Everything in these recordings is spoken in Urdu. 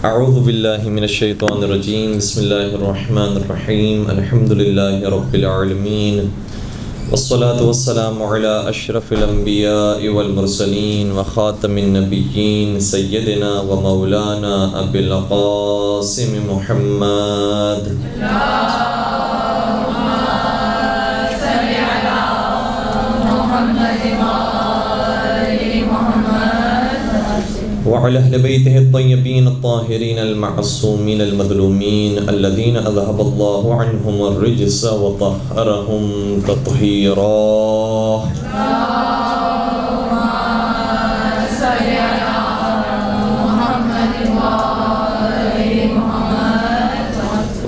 اعوذ باللہ من الشیطان الرجیم بسم اللہ الرحمن الرحیم الحمد للہ رب العالمین والصلاة والسلام علی اشرف الانبیاء والمرسلین وخاتم النبیین سیدنا و مولانا ابی القاسم محمد وعلى أهل بيته الطيبين الطاهرين المعصومين المظلومين الذين أذهب الله عنهم الرجس وطهرهم تطهيرا.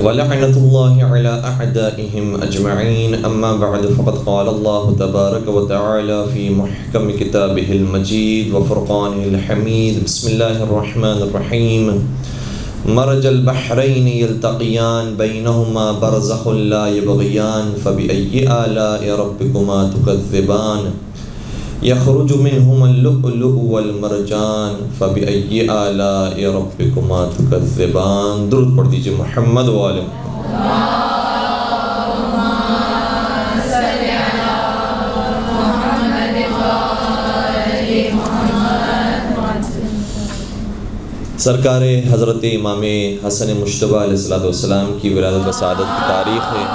ولعنة الله على أعدائهم أجمعين. أما بعد فقد قال الله تبارك وتعالى في محكم كتابه المجيد وفرقانه الحميد. بسم الله الرحمن الرحيم. مرج البحرين يلتقيان بينهما برزخ لا يبغيان فبأي آلاء ربكما تكذبان. يخرج منهما اللؤلؤ والمرجان فبأي آلاء ربكما تكذبان. درود پڑھ دیجئے محمد وآل سرکار حضرت امام حسن مجتبیٰ علیہ السلام کی ولادت و سعادت کی تاریخ ہے.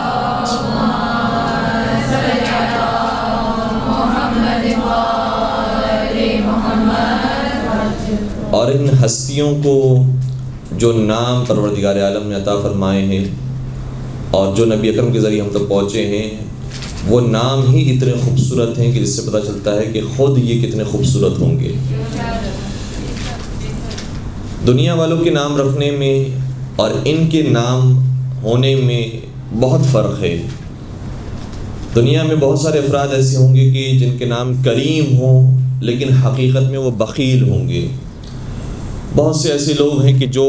اور ان ہستیوں کو جو نام پروردگار عالم نے عطا فرمائے ہیں اور جو نبی اکرم کے ذریعے ہم تک پہنچے ہیں وہ نام ہی اتنے خوبصورت ہیں کہ جس سے پتہ چلتا ہے کہ خود یہ کتنے خوبصورت ہوں گے. دنیا والوں کے نام رکھنے میں اور ان کے نام ہونے میں بہت فرق ہے. دنیا میں بہت سارے افراد ایسے ہوں گے کہ جن کے نام کریم ہوں لیکن حقیقت میں وہ بخیل ہوں گے. بہت سے ایسے لوگ ہیں کہ جو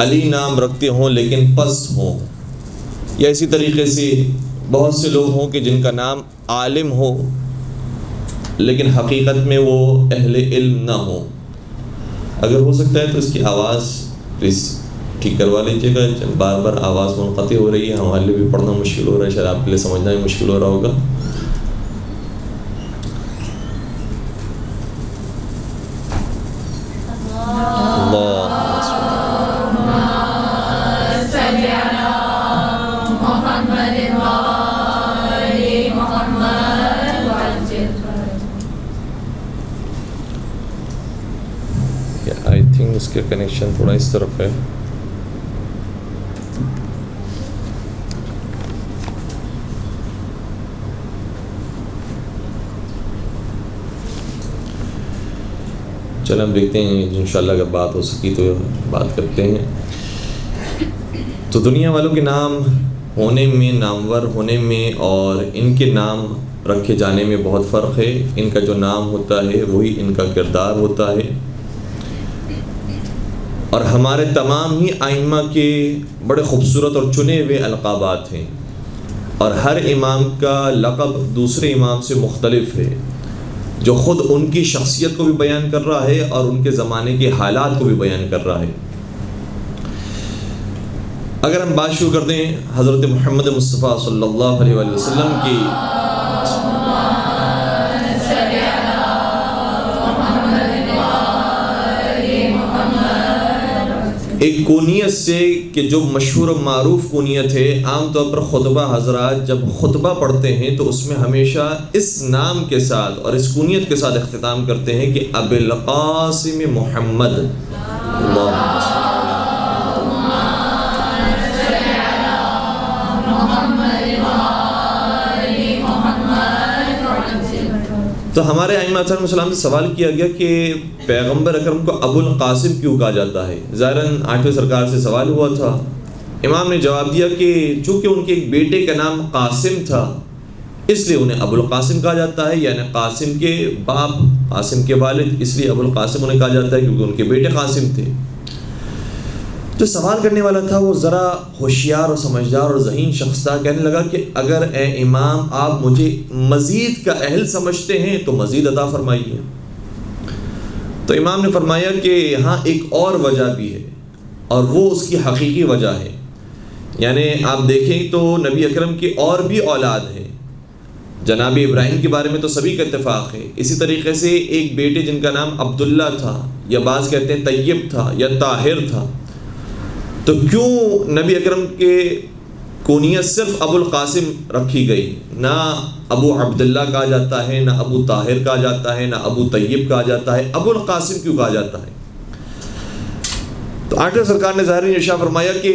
علی نام رکھتے ہوں لیکن پست ہوں. یا اسی طریقے سے بہت سے لوگ ہوں کہ جن کا نام عالم ہو لیکن حقیقت میں وہ اہل علم نہ ہوں. اگر ہو سکتا ہے تو اس کی آواز پلیز ٹھیک کروا لیجیے گا. بار بار آواز منقطع ہو رہی ہے, ہمارے لیے بھی پڑھنا مشکل ہو رہا ہے, شاید آپ کے لیے سمجھنا بھی مشکل ہو رہا ہوگا. آئی تھنک اس کے کنیکشن تھوڑا اس طرف ہے. چلیں ہم دیکھتے ہیں انشاءاللہ اگر بات ہو سکی تو بات کرتے ہیں. تو دنیا والوں کے نام ہونے میں, نامور ہونے میں اور ان کے نام رکھے جانے میں بہت فرق ہے. ان کا جو نام ہوتا ہے وہی ان کا کردار ہوتا ہے. اور ہمارے تمام ہی ائمہ کے بڑے خوبصورت اور چنے ہوئے القابات ہیں اور ہر امام کا لقب دوسرے امام سے مختلف ہے جو خود ان کی شخصیت کو بھی بیان کر رہا ہے اور ان کے زمانے کے حالات کو بھی بیان کر رہا ہے. اگر ہم بات شروع کر دیں حضرت محمد مصطفیٰ صلی اللہ علیہ وآلہ وسلم کی, ایک کونیت سے کہ جو مشہور و معروف کونیت ہے. عام طور پر خطبہ حضرات جب خطبہ پڑھتے ہیں تو اس میں ہمیشہ اس نام کے ساتھ اور اس کونیت کے ساتھ اختتام کرتے ہیں کہ ابی القاسم محمد. تو ہمارے ائمہ علیہ السلام سے سوال کیا گیا کہ پیغمبر اکرم کو ابو القاسم کیوں کہا جاتا ہے. ظاہراً آٹھویں سرکار سے سوال ہوا تھا. امام نے جواب دیا کہ چونکہ ان کے ایک بیٹے کا نام قاسم تھا اس لیے انہیں ابو القاسم کہا جاتا ہے. یعنی قاسم کے باپ, قاسم کے والد, اس لیے ابو القاسم انہیں کہا جاتا ہے کیونکہ ان کے بیٹے قاسم تھے. جو سوال کرنے والا تھا وہ ذرا ہوشیار اور سمجھدار اور ذہین شخص تھا. کہنے لگا کہ اگر اے امام آپ مجھے مزید کا اہل سمجھتے ہیں تو مزید عطا فرمائیے. تو امام نے فرمایا کہ یہاں ایک اور وجہ بھی ہے، اور وہ اس کی حقیقی وجہ ہے. یعنی آپ دیکھیں تو نبی اکرم کی اور بھی اولاد ہے. جناب ابراہیم کے بارے میں تو سبھی کا اتفاق ہے. اسی طریقے سے ایک بیٹے جن کا نام عبداللہ تھا، یا بعض کہتے ہیں طیب تھا یا طاہر تھا. تو کیوں نبی اکرم کے کنیت صرف ابو القاسم رکھی گئی؟ نہ ابو عبداللہ کہا جاتا ہے، نہ ابو طاہر کہا جاتا ہے، نہ ابو طیب کہا جاتا ہے، ابو القاسم کیوں کہا جاتا ہے؟ تو آٹھویں سرکار نے ظاہر ارشاد فرمایا کہ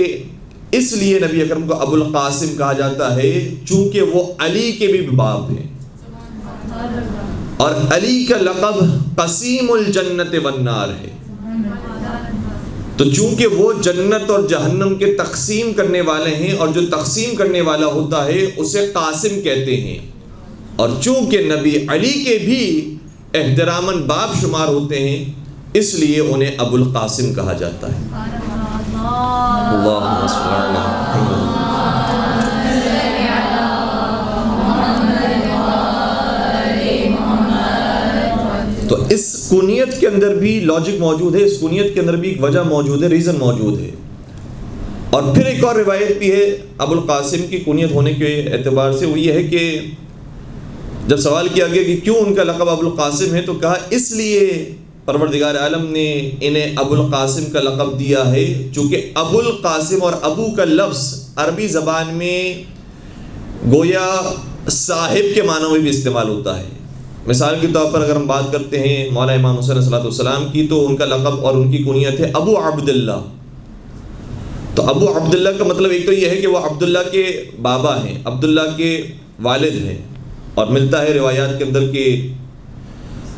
اس لیے نبی اکرم کو ابو القاسم کہا جاتا ہے چونکہ وہ علی کے بھی باپ ہیں، اور علی کا لقب قسیم الجنت والنار ہے. تو چونکہ وہ جنت اور جہنم کے تقسیم کرنے والے ہیں، اور جو تقسیم کرنے والا ہوتا ہے اسے قاسم کہتے ہیں، اور چونکہ نبی علی کے بھی احتراماً باپ شمار ہوتے ہیں، اس لیے انہیں ابو القاسم کہا جاتا ہے. اللہم صل علی محمد. تو اس کنیت کے اندر بھی لاجک موجود ہے، اس کنیت کے اندر بھی ایک وجہ موجود ہے، ریزن موجود ہے. اور پھر ایک اور روایت بھی ہے ابو القاسم کی کنیت ہونے کے اعتبار سے، وہ یہ ہے کہ جب سوال کیا گیا کہ کیوں ان کا لقب ابو القاسم ہے، تو کہا اس لیے پروردگار عالم نے انہیں ابو القاسم کا لقب دیا ہے چونکہ ابو القاسم اور ابو کا لفظ عربی زبان میں گویا صاحب کے معنوں میں بھی استعمال ہوتا ہے. مثال کے طور پر اگر ہم بات کرتے ہیں مولا امام حسین علیہ السلام کی، تو ان کا لقب اور ان کی کنیت ہے ابو عبداللہ. تو ابو عبداللہ کا مطلب ایک تو یہ ہے کہ وہ عبداللہ کے بابا ہیں، عبداللہ کے والد ہیں، اور ملتا ہے روایات کے اندر کہ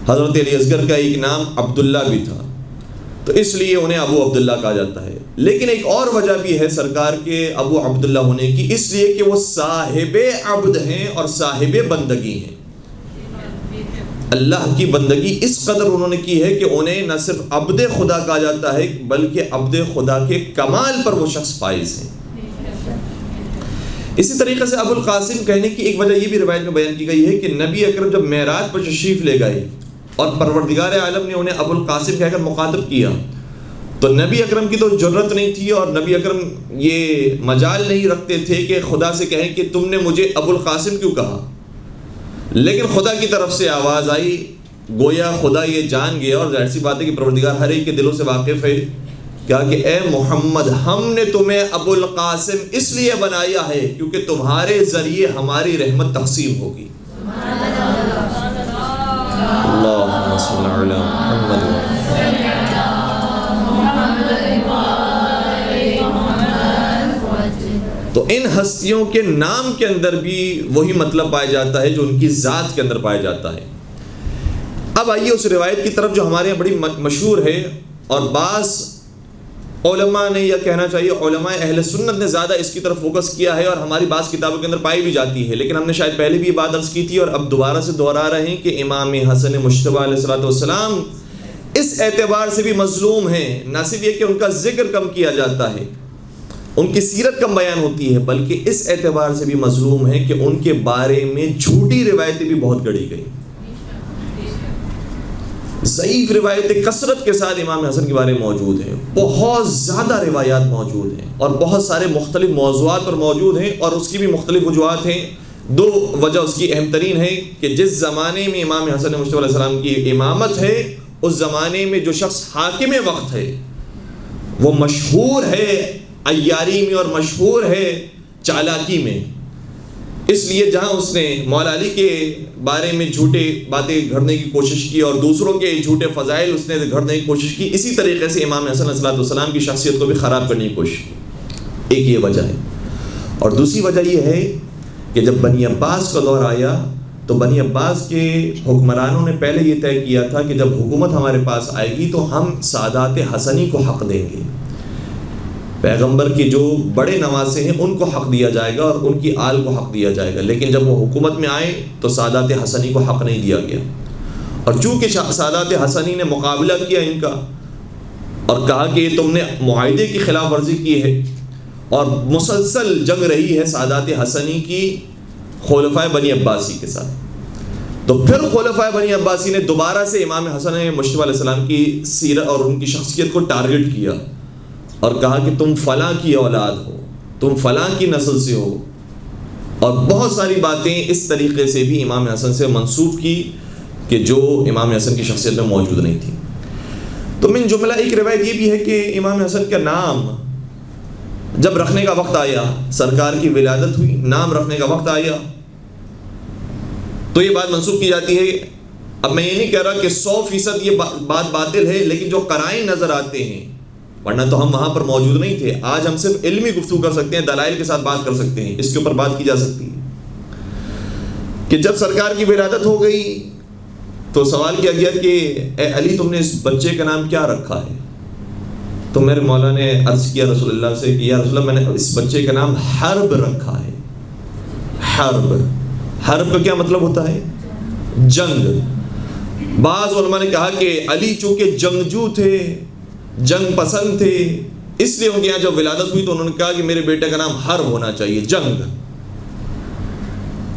حضرت علی اصغر کا ایک نام عبداللہ بھی تھا، تو اس لیے انہیں ابو عبداللہ کہا جاتا ہے. لیکن ایک اور وجہ بھی ہے سرکار کے ابو عبداللہ ہونے کی، اس لیے کہ وہ صاحب عبد ہیں اور صاحب بندگی ہیں. اللہ کی بندگی اس قدر انہوں نے کی ہے کہ انہیں نہ صرف عبد خدا کہا جاتا ہے بلکہ عبد خدا کے کمال پر وہ شخص فائز ہیں. اسی طریقے سے ابو القاسم کہنے کی ایک وجہ یہ بھی روایت میں بیان کی گئی ہے کہ نبی اکرم جب معراج پر تشریف لے گئے اور پروردگار عالم نے انہیں ابو القاسم کہہ کر مخاطب کیا، تو نبی اکرم کی تو جرت نہیں تھی، اور نبی اکرم یہ مجال نہیں رکھتے تھے کہ خدا سے کہیں کہ تم نے مجھے ابو القاسم کیوں کہا. لیکن خدا کی طرف سے آواز آئی، گویا خدا یہ جان گیا، اور ظاہر سی بات ہے کہ پروردگار ہر ایک کے دلوں سے واقف ہے، کہا کہ اے محمد ہم نے تمہیں ابو القاسم اس لیے بنایا ہے کیونکہ تمہارے ذریعے ہماری رحمت تقسیم ہوگی. اللہم صل علی محمد. تو ان ہستیوں کے نام کے اندر بھی وہی مطلب پایا جاتا ہے جو ان کی ذات کے اندر پایا جاتا ہے. اب آئیے اس روایت کی طرف جو ہمارے یہاں بڑی مشہور ہے، اور بعض علماء نے، یا کہنا چاہیے علماء اہل سنت نے زیادہ اس کی طرف فوکس کیا ہے، اور ہماری بعض کتابوں کے اندر پائی بھی جاتی ہے، لیکن ہم نے شاید پہلے بھی یہ بات عرض کی تھی اور اب دوبارہ سے دہرا رہے ہیں کہ امام حسن مجتبیٰ علیہ السلام اس اعتبار سے بھی مظلوم ہیں. نہ صرف یہ کہ ان کا ذکر کم کیا جاتا ہے، ان کی سیرت کم بیان ہوتی ہے، بلکہ اس اعتبار سے بھی مظلوم ہے کہ ان کے بارے میں جھوٹی روایتیں بھی بہت گڑھی گئی. ضعیف روایتیں کثرت کے ساتھ امام حسن کے بارے میں موجود ہیں، بہت زیادہ روایات موجود ہیں، اور بہت سارے مختلف موضوعات پر موجود ہیں، اور اس کی بھی مختلف وجوہات ہیں. دو وجہ اس کی اہم ترین ہے کہ جس زمانے میں امام حسن مجتبیٰ علیہ السلام کی امامت ہے، اس زمانے میں جو شخص حاکم وقت ہے وہ مشہور ہے عیاری میں اور مشہور ہے چالاکی میں. اس لیے جہاں اس نے مولا علی کے بارے میں جھوٹے باتیں گھڑنے کی کوشش کی اور دوسروں کے جھوٹے فضائل اس نے گھڑنے کی کوشش کی، اسی طریقے سے امام حسن علیہ السلام کی شخصیت کو بھی خراب کرنے کی کوشش کی. ایک یہ وجہ ہے. اور دوسری وجہ یہ ہے کہ جب بنی عباس کا دور آیا تو بنی عباس کے حکمرانوں نے پہلے یہ طے کیا تھا کہ جب حکومت ہمارے پاس آئے گی تو ہم سادات حسنی کو حق دیں گے، پیغمبر کے جو بڑے نواسے ہیں ان کو حق دیا جائے گا اور ان کی آل کو حق دیا جائے گا. لیکن جب وہ حکومت میں آئے تو سادات حسنی کو حق نہیں دیا گیا، اور چونکہ سادات حسنی نے مقابلہ کیا ان کا اور کہا کہ تم نے معاہدے کی خلاف ورزی کی ہے، اور مسلسل جنگ رہی ہے سادات حسنی کی خلفائے بنی عباسی کے ساتھ. تو پھر خلفائے بنی عباسی نے دوبارہ سے امام حسن مجتبی علیہ السلام کی سیرت اور ان کی شخصیت کو ٹارگٹ کیا اور کہا کہ تم فلاں کی اولاد ہو، تم فلاں کی نسل سے ہو، اور بہت ساری باتیں اس طریقے سے بھی امام حسن سے منسوب کی کہ جو امام حسن کی شخصیت میں موجود نہیں تھی۔ تو من جملہ ایک روایت یہ بھی ہے کہ امام حسن کا نام جب رکھنے کا وقت آیا، سرکار کی ولادت ہوئی، نام رکھنے کا وقت آیا، تو یہ بات منسوب کی جاتی ہے۔ اب میں یہ نہیں کہہ رہا کہ 100% یہ بات باطل ہے، لیکن جو قرائن نظر آتے ہیں، ورنہ تو ہم وہاں پر موجود نہیں تھے، آج ہم صرف علمی گفتگو کر سکتے ہیں، دلائل کے ساتھ بات کر سکتے ہیں، اس کے اوپر بات کی جا سکتی ہے کہ جب سرکار کی ولادت ہو گئی تو سوال کیا گیا کہ اے علی تم نے اس بچے کا نام کیا رکھا ہے؟ تو میرے مولا نے عرض کیا رسول اللہ سے کہ یا رسول اللہ میں نے اس بچے کا نام حرب رکھا ہے۔ حرب، حرب کا کیا مطلب ہوتا ہے؟ جنگ۔ بعض علماء نے کہا کہ علی چونکہ جنگجو تھے، جنگ پسند تھے، اس لیے ان کے یہاں جب ولادت ہوئی تو انہوں نے کہا کہ میرے بیٹے کا نام حرب ہونا چاہیے، جنگ۔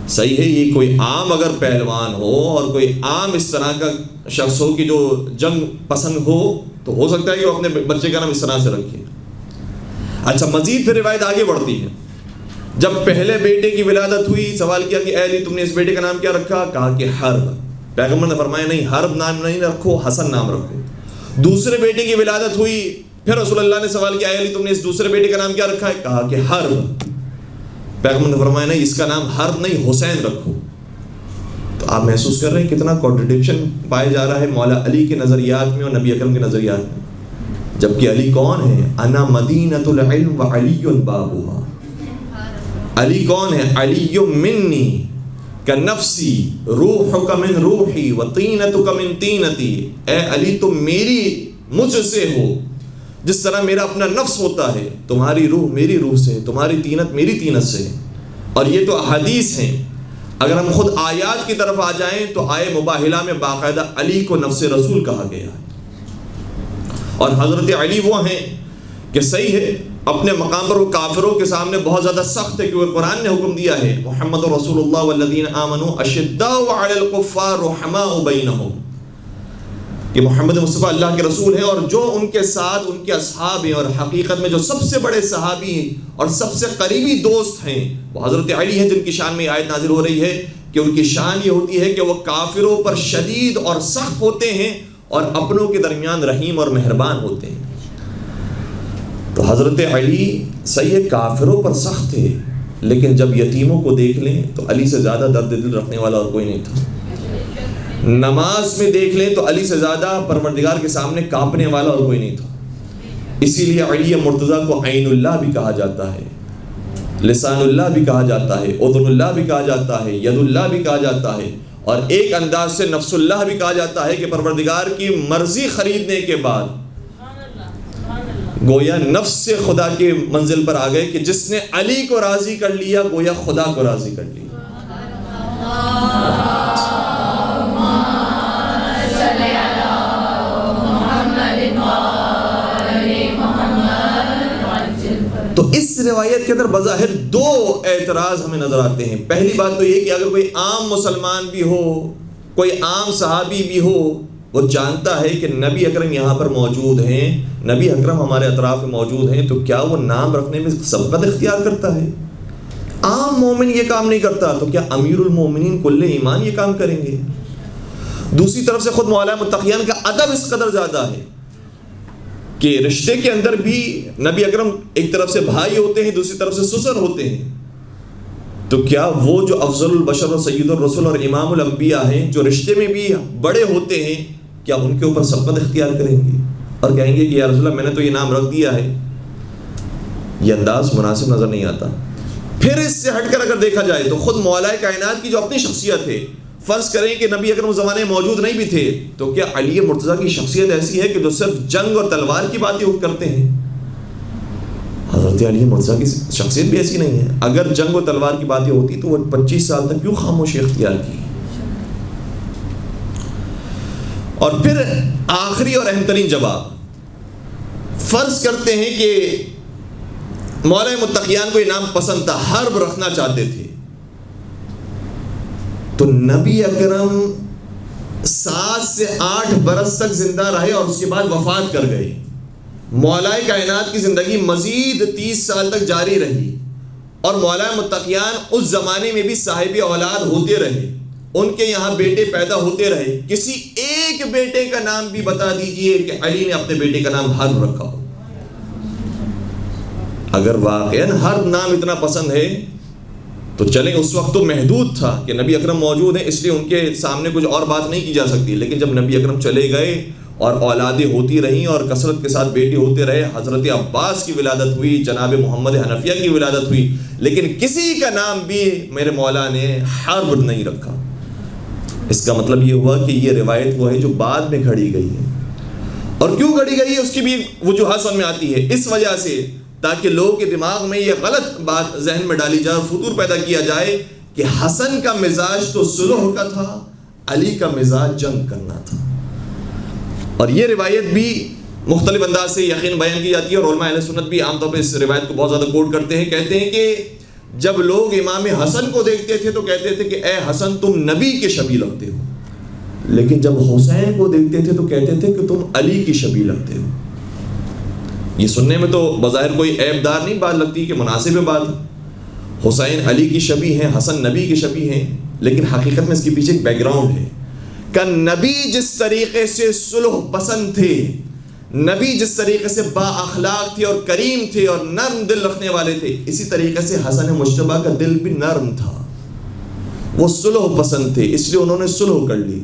صحیح ہے، یہ کوئی عام اگر پہلوان ہو اور کوئی عام اس طرح کا شخص ہو کہ جو جنگ پسند ہو تو ہو سکتا ہے کہ وہ اپنے بچے کا نام اس طرح سے رکھے۔ اچھا، مزید پھر روایت آگے بڑھتی ہے۔ جب پہلے بیٹے کی ولادت ہوئی، سوال کیا کہ اے علی تم نے اس بیٹے کا نام کیا رکھا؟ کہا کہ حرب۔ پیغمبر نے فرمایا نہیں، حرب نام نہیں رکھو، حسن نام رکھو۔ دوسرے بیٹے کی ولادت ہوئی، پھر رسول اللہ نے سوال کیا اے علی تم نے اس دوسرے بیٹے کا نام کیا رکھا ہے؟ کہا کہ حرب۔ پیغمبر نے فرمایا نہیں، اس کا نام حرب نہیں، حسین رکھو۔ تو آپ محسوس کر رہے ہیں کتنا کانٹرڈکشن پائے جا رہا ہے مولا علی کے نظریات میں اور نبی اکرم کے نظریات میں، جبکہ علی کون ہے؟ انا مدینۃ العلم وعلی بابها۔ علی کون ہے؟ علی منی کنفسی روحک من روحی وطینتک من طینتی۔ اے علی تم میری مجھ سے ہو، جس طرح میرا اپنا نفس ہوتا ہے، تمہاری روح میری روح سے، تمہاری طینت میری طینت سے۔ اور یہ تو احادیث ہیں۔ اگر ہم خود آیات کی طرف آ جائیں تو آئے مباہلہ میں باقاعدہ علی کو نفس رسول کہا گیا ہے، اور حضرت علی وہ ہیں کہ صحیح ہے اپنے مقام پر وہ کافروں کے سامنے بہت زیادہ سخت ہے، کیونکہ قرآن نے حکم دیا ہے محمد رسول اللہ والذین آمنوا اشداء علی الکفار رحماء بینہم، کہ محمد مصطفیٰ اللہ کے رسول ہیں اور جو ان کے ساتھ ان کے اصحاب ہیں، اور حقیقت میں جو سب سے بڑے صحابی ہیں اور سب سے قریبی دوست ہیں وہ حضرت علی ہیں، جن کی شان میں آیت نازل ہو رہی ہے کہ ان کی شان یہ ہوتی ہے کہ وہ کافروں پر شدید اور سخت ہوتے ہیں اور اپنوں کے درمیان رحیم اور مہربان ہوتے ہیں۔ تو حضرت علی صحیح کافروں پر سخت تھے، لیکن جب یتیموں کو دیکھ لیں تو علی سے زیادہ درد دل رکھنے والا اور کوئی نہیں تھا۔ نماز میں دیکھ لیں تو علی سے زیادہ پروردگار کے سامنے کانپنے والا اور کوئی نہیں تھا۔ اسی لیے علی مرتضیٰ کو عین اللہ بھی کہا جاتا ہے، لسان اللہ بھی کہا جاتا ہے، اذن اللہ بھی کہا جاتا ہے، ید اللہ بھی کہا جاتا ہے، اور ایک انداز سے نفس اللہ بھی کہا جاتا ہے کہ پروردگار کی مرضی خریدنے کے بعد گویا نفس سے خدا کے منزل پر آ گئے کہ جس نے علی کو راضی کر لیا گویا خدا کو راضی کر لیا۔ تو اس روایت کے اندر بظاہر دو اعتراض ہمیں نظر آتے ہیں۔ پہلی بات تو یہ کہ اگر کوئی عام مسلمان بھی ہو، کوئی عام صحابی بھی ہو، وہ جانتا ہے کہ نبی اکرم یہاں پر موجود ہیں، نبی اکرم ہمارے اطراف میں موجود ہیں، تو کیا وہ نام رکھنے میں سبقت اختیار کرتا ہے؟ عام مومن یہ کام نہیں کرتا، تو کیا امیر المومنین کل ایمان یہ کام کریں گے؟ دوسری طرف سے خود مولا متقیان کا ادب اس قدر زیادہ ہے کہ رشتے کے اندر بھی نبی اکرم ایک طرف سے بھائی ہوتے ہیں، دوسری طرف سے سسر ہوتے ہیں، تو کیا وہ جو افضل البشر اور سید الرسول اور امام الانبیاء ہیں، جو رشتے میں بھی بڑے ہوتے ہیں، کیا ان کے اوپر سبقت اختیار کریں گے اور کہیں گے کہ یا رسول اللہ میں نے تو یہ نام رکھ دیا ہے؟ یہ انداز مناسب نظر نہیں آتا۔ پھر اس سے ہٹ کر اگر دیکھا جائے تو خود مولا کائنات کی جو اپنی شخصیت ہے، فرض کریں کہ نبی اکرم زمانے میں موجود نہیں بھی تھے، تو کیا علی مرتضیٰ کی شخصیت ایسی ہے کہ جو صرف جنگ اور تلوار کی باتیں کرتے ہیں؟ حضرت علی مرتضیٰ کی شخصیت بھی ایسی نہیں ہے۔ اگر جنگ و تلوار کی باتیں ہوتی تو وہ 25 سال تک کیوں خاموشی اختیار کی؟ اور پھر آخری اور اہم ترین جواب، فرض کرتے ہیں کہ مولا متقیان کو یہ نام پسند تھا، حرب رکھنا چاہتے تھے، تو نبی اکرم 7 سے 8 برس تک زندہ رہے اور اس کے بعد وفات کر گئے. مولا کائنات کی زندگی مزید 30 سال تک جاری رہی اور مولا متقیان اس زمانے میں بھی صاحب اولاد ہوتے رہے, ان کے یہاں بیٹے پیدا ہوتے رہے. کسی ایک بیٹے کا نام بھی بتا دیجئے کہ علی نے اپنے بیٹے کا نام حرب رکھا ہو. اگر واقعاً حرب نام اتنا پسند ہے تو چلیں, اس وقت تو محدود تھا کہ نبی اکرم موجود ہیں اس لیے ان کے سامنے کچھ اور بات نہیں کی جا سکتی. لیکن جب نبی اکرم چلے گئے اور اولادیں ہوتی رہیں اور کثرت کے ساتھ بیٹے ہوتے رہے, حضرت عباس کی ولادت ہوئی, جناب محمد حنفیہ کی ولادت ہوئی, لیکن کسی کا نام بھی میرے مولا نے حرب نہیں رکھا. اس کا مطلب یہ ہوا کہ یہ روایت وہ ہے جو بعد میں گھڑی گئی ہے. اور کیوں گھڑی گئی ہے اس کی بھی وجوہات سمجھ میں آتی ہے. اس وجہ سے تاکہ لوگوں کے دماغ میں یہ غلط بات ذہن میں ڈالی جائے اور فطور پیدا کیا جائے کہ حسن کا مزاج تو صلح کا تھا, علی کا مزاج جنگ کرنا تھا. اور یہ روایت بھی مختلف انداز سے یقین بیان کی جاتی ہے اور علماء اہل سنت بھی عام طور پہ اس روایت کو بہت زیادہ کوٹ کرتے ہیں. کہتے ہیں کہ جب لوگ امام حسن کو دیکھتے تھے تو کہتے تھے کہ اے حسن تم نبی کے شبیہ لگتے ہو, لیکن جب حسین کو دیکھتے تھے تو کہتے تھے کہ تم علی کی شبیہ لگتے ہو. یہ سننے میں تو بظاہر کوئی عیب دار نہیں بات لگتی کہ مناسب ہے بات. حسین علی کی شبیہ ہیں, حسن نبی کی شبیہ ہیں, لیکن حقیقت میں اس کے پیچھے ایک بیک گراؤنڈ ہے کہ نبی جس طریقے سے صلح پسند تھے, نبی جس طریقے سے با اخلاق تھے اور کریم تھے اور نرم دل رکھنے والے تھے, اسی طریقے سے حسن مجتبیٰ کا دل بھی نرم تھا. وہ صلح پسند تھے اس لیے انہوں نے صلح کر لی.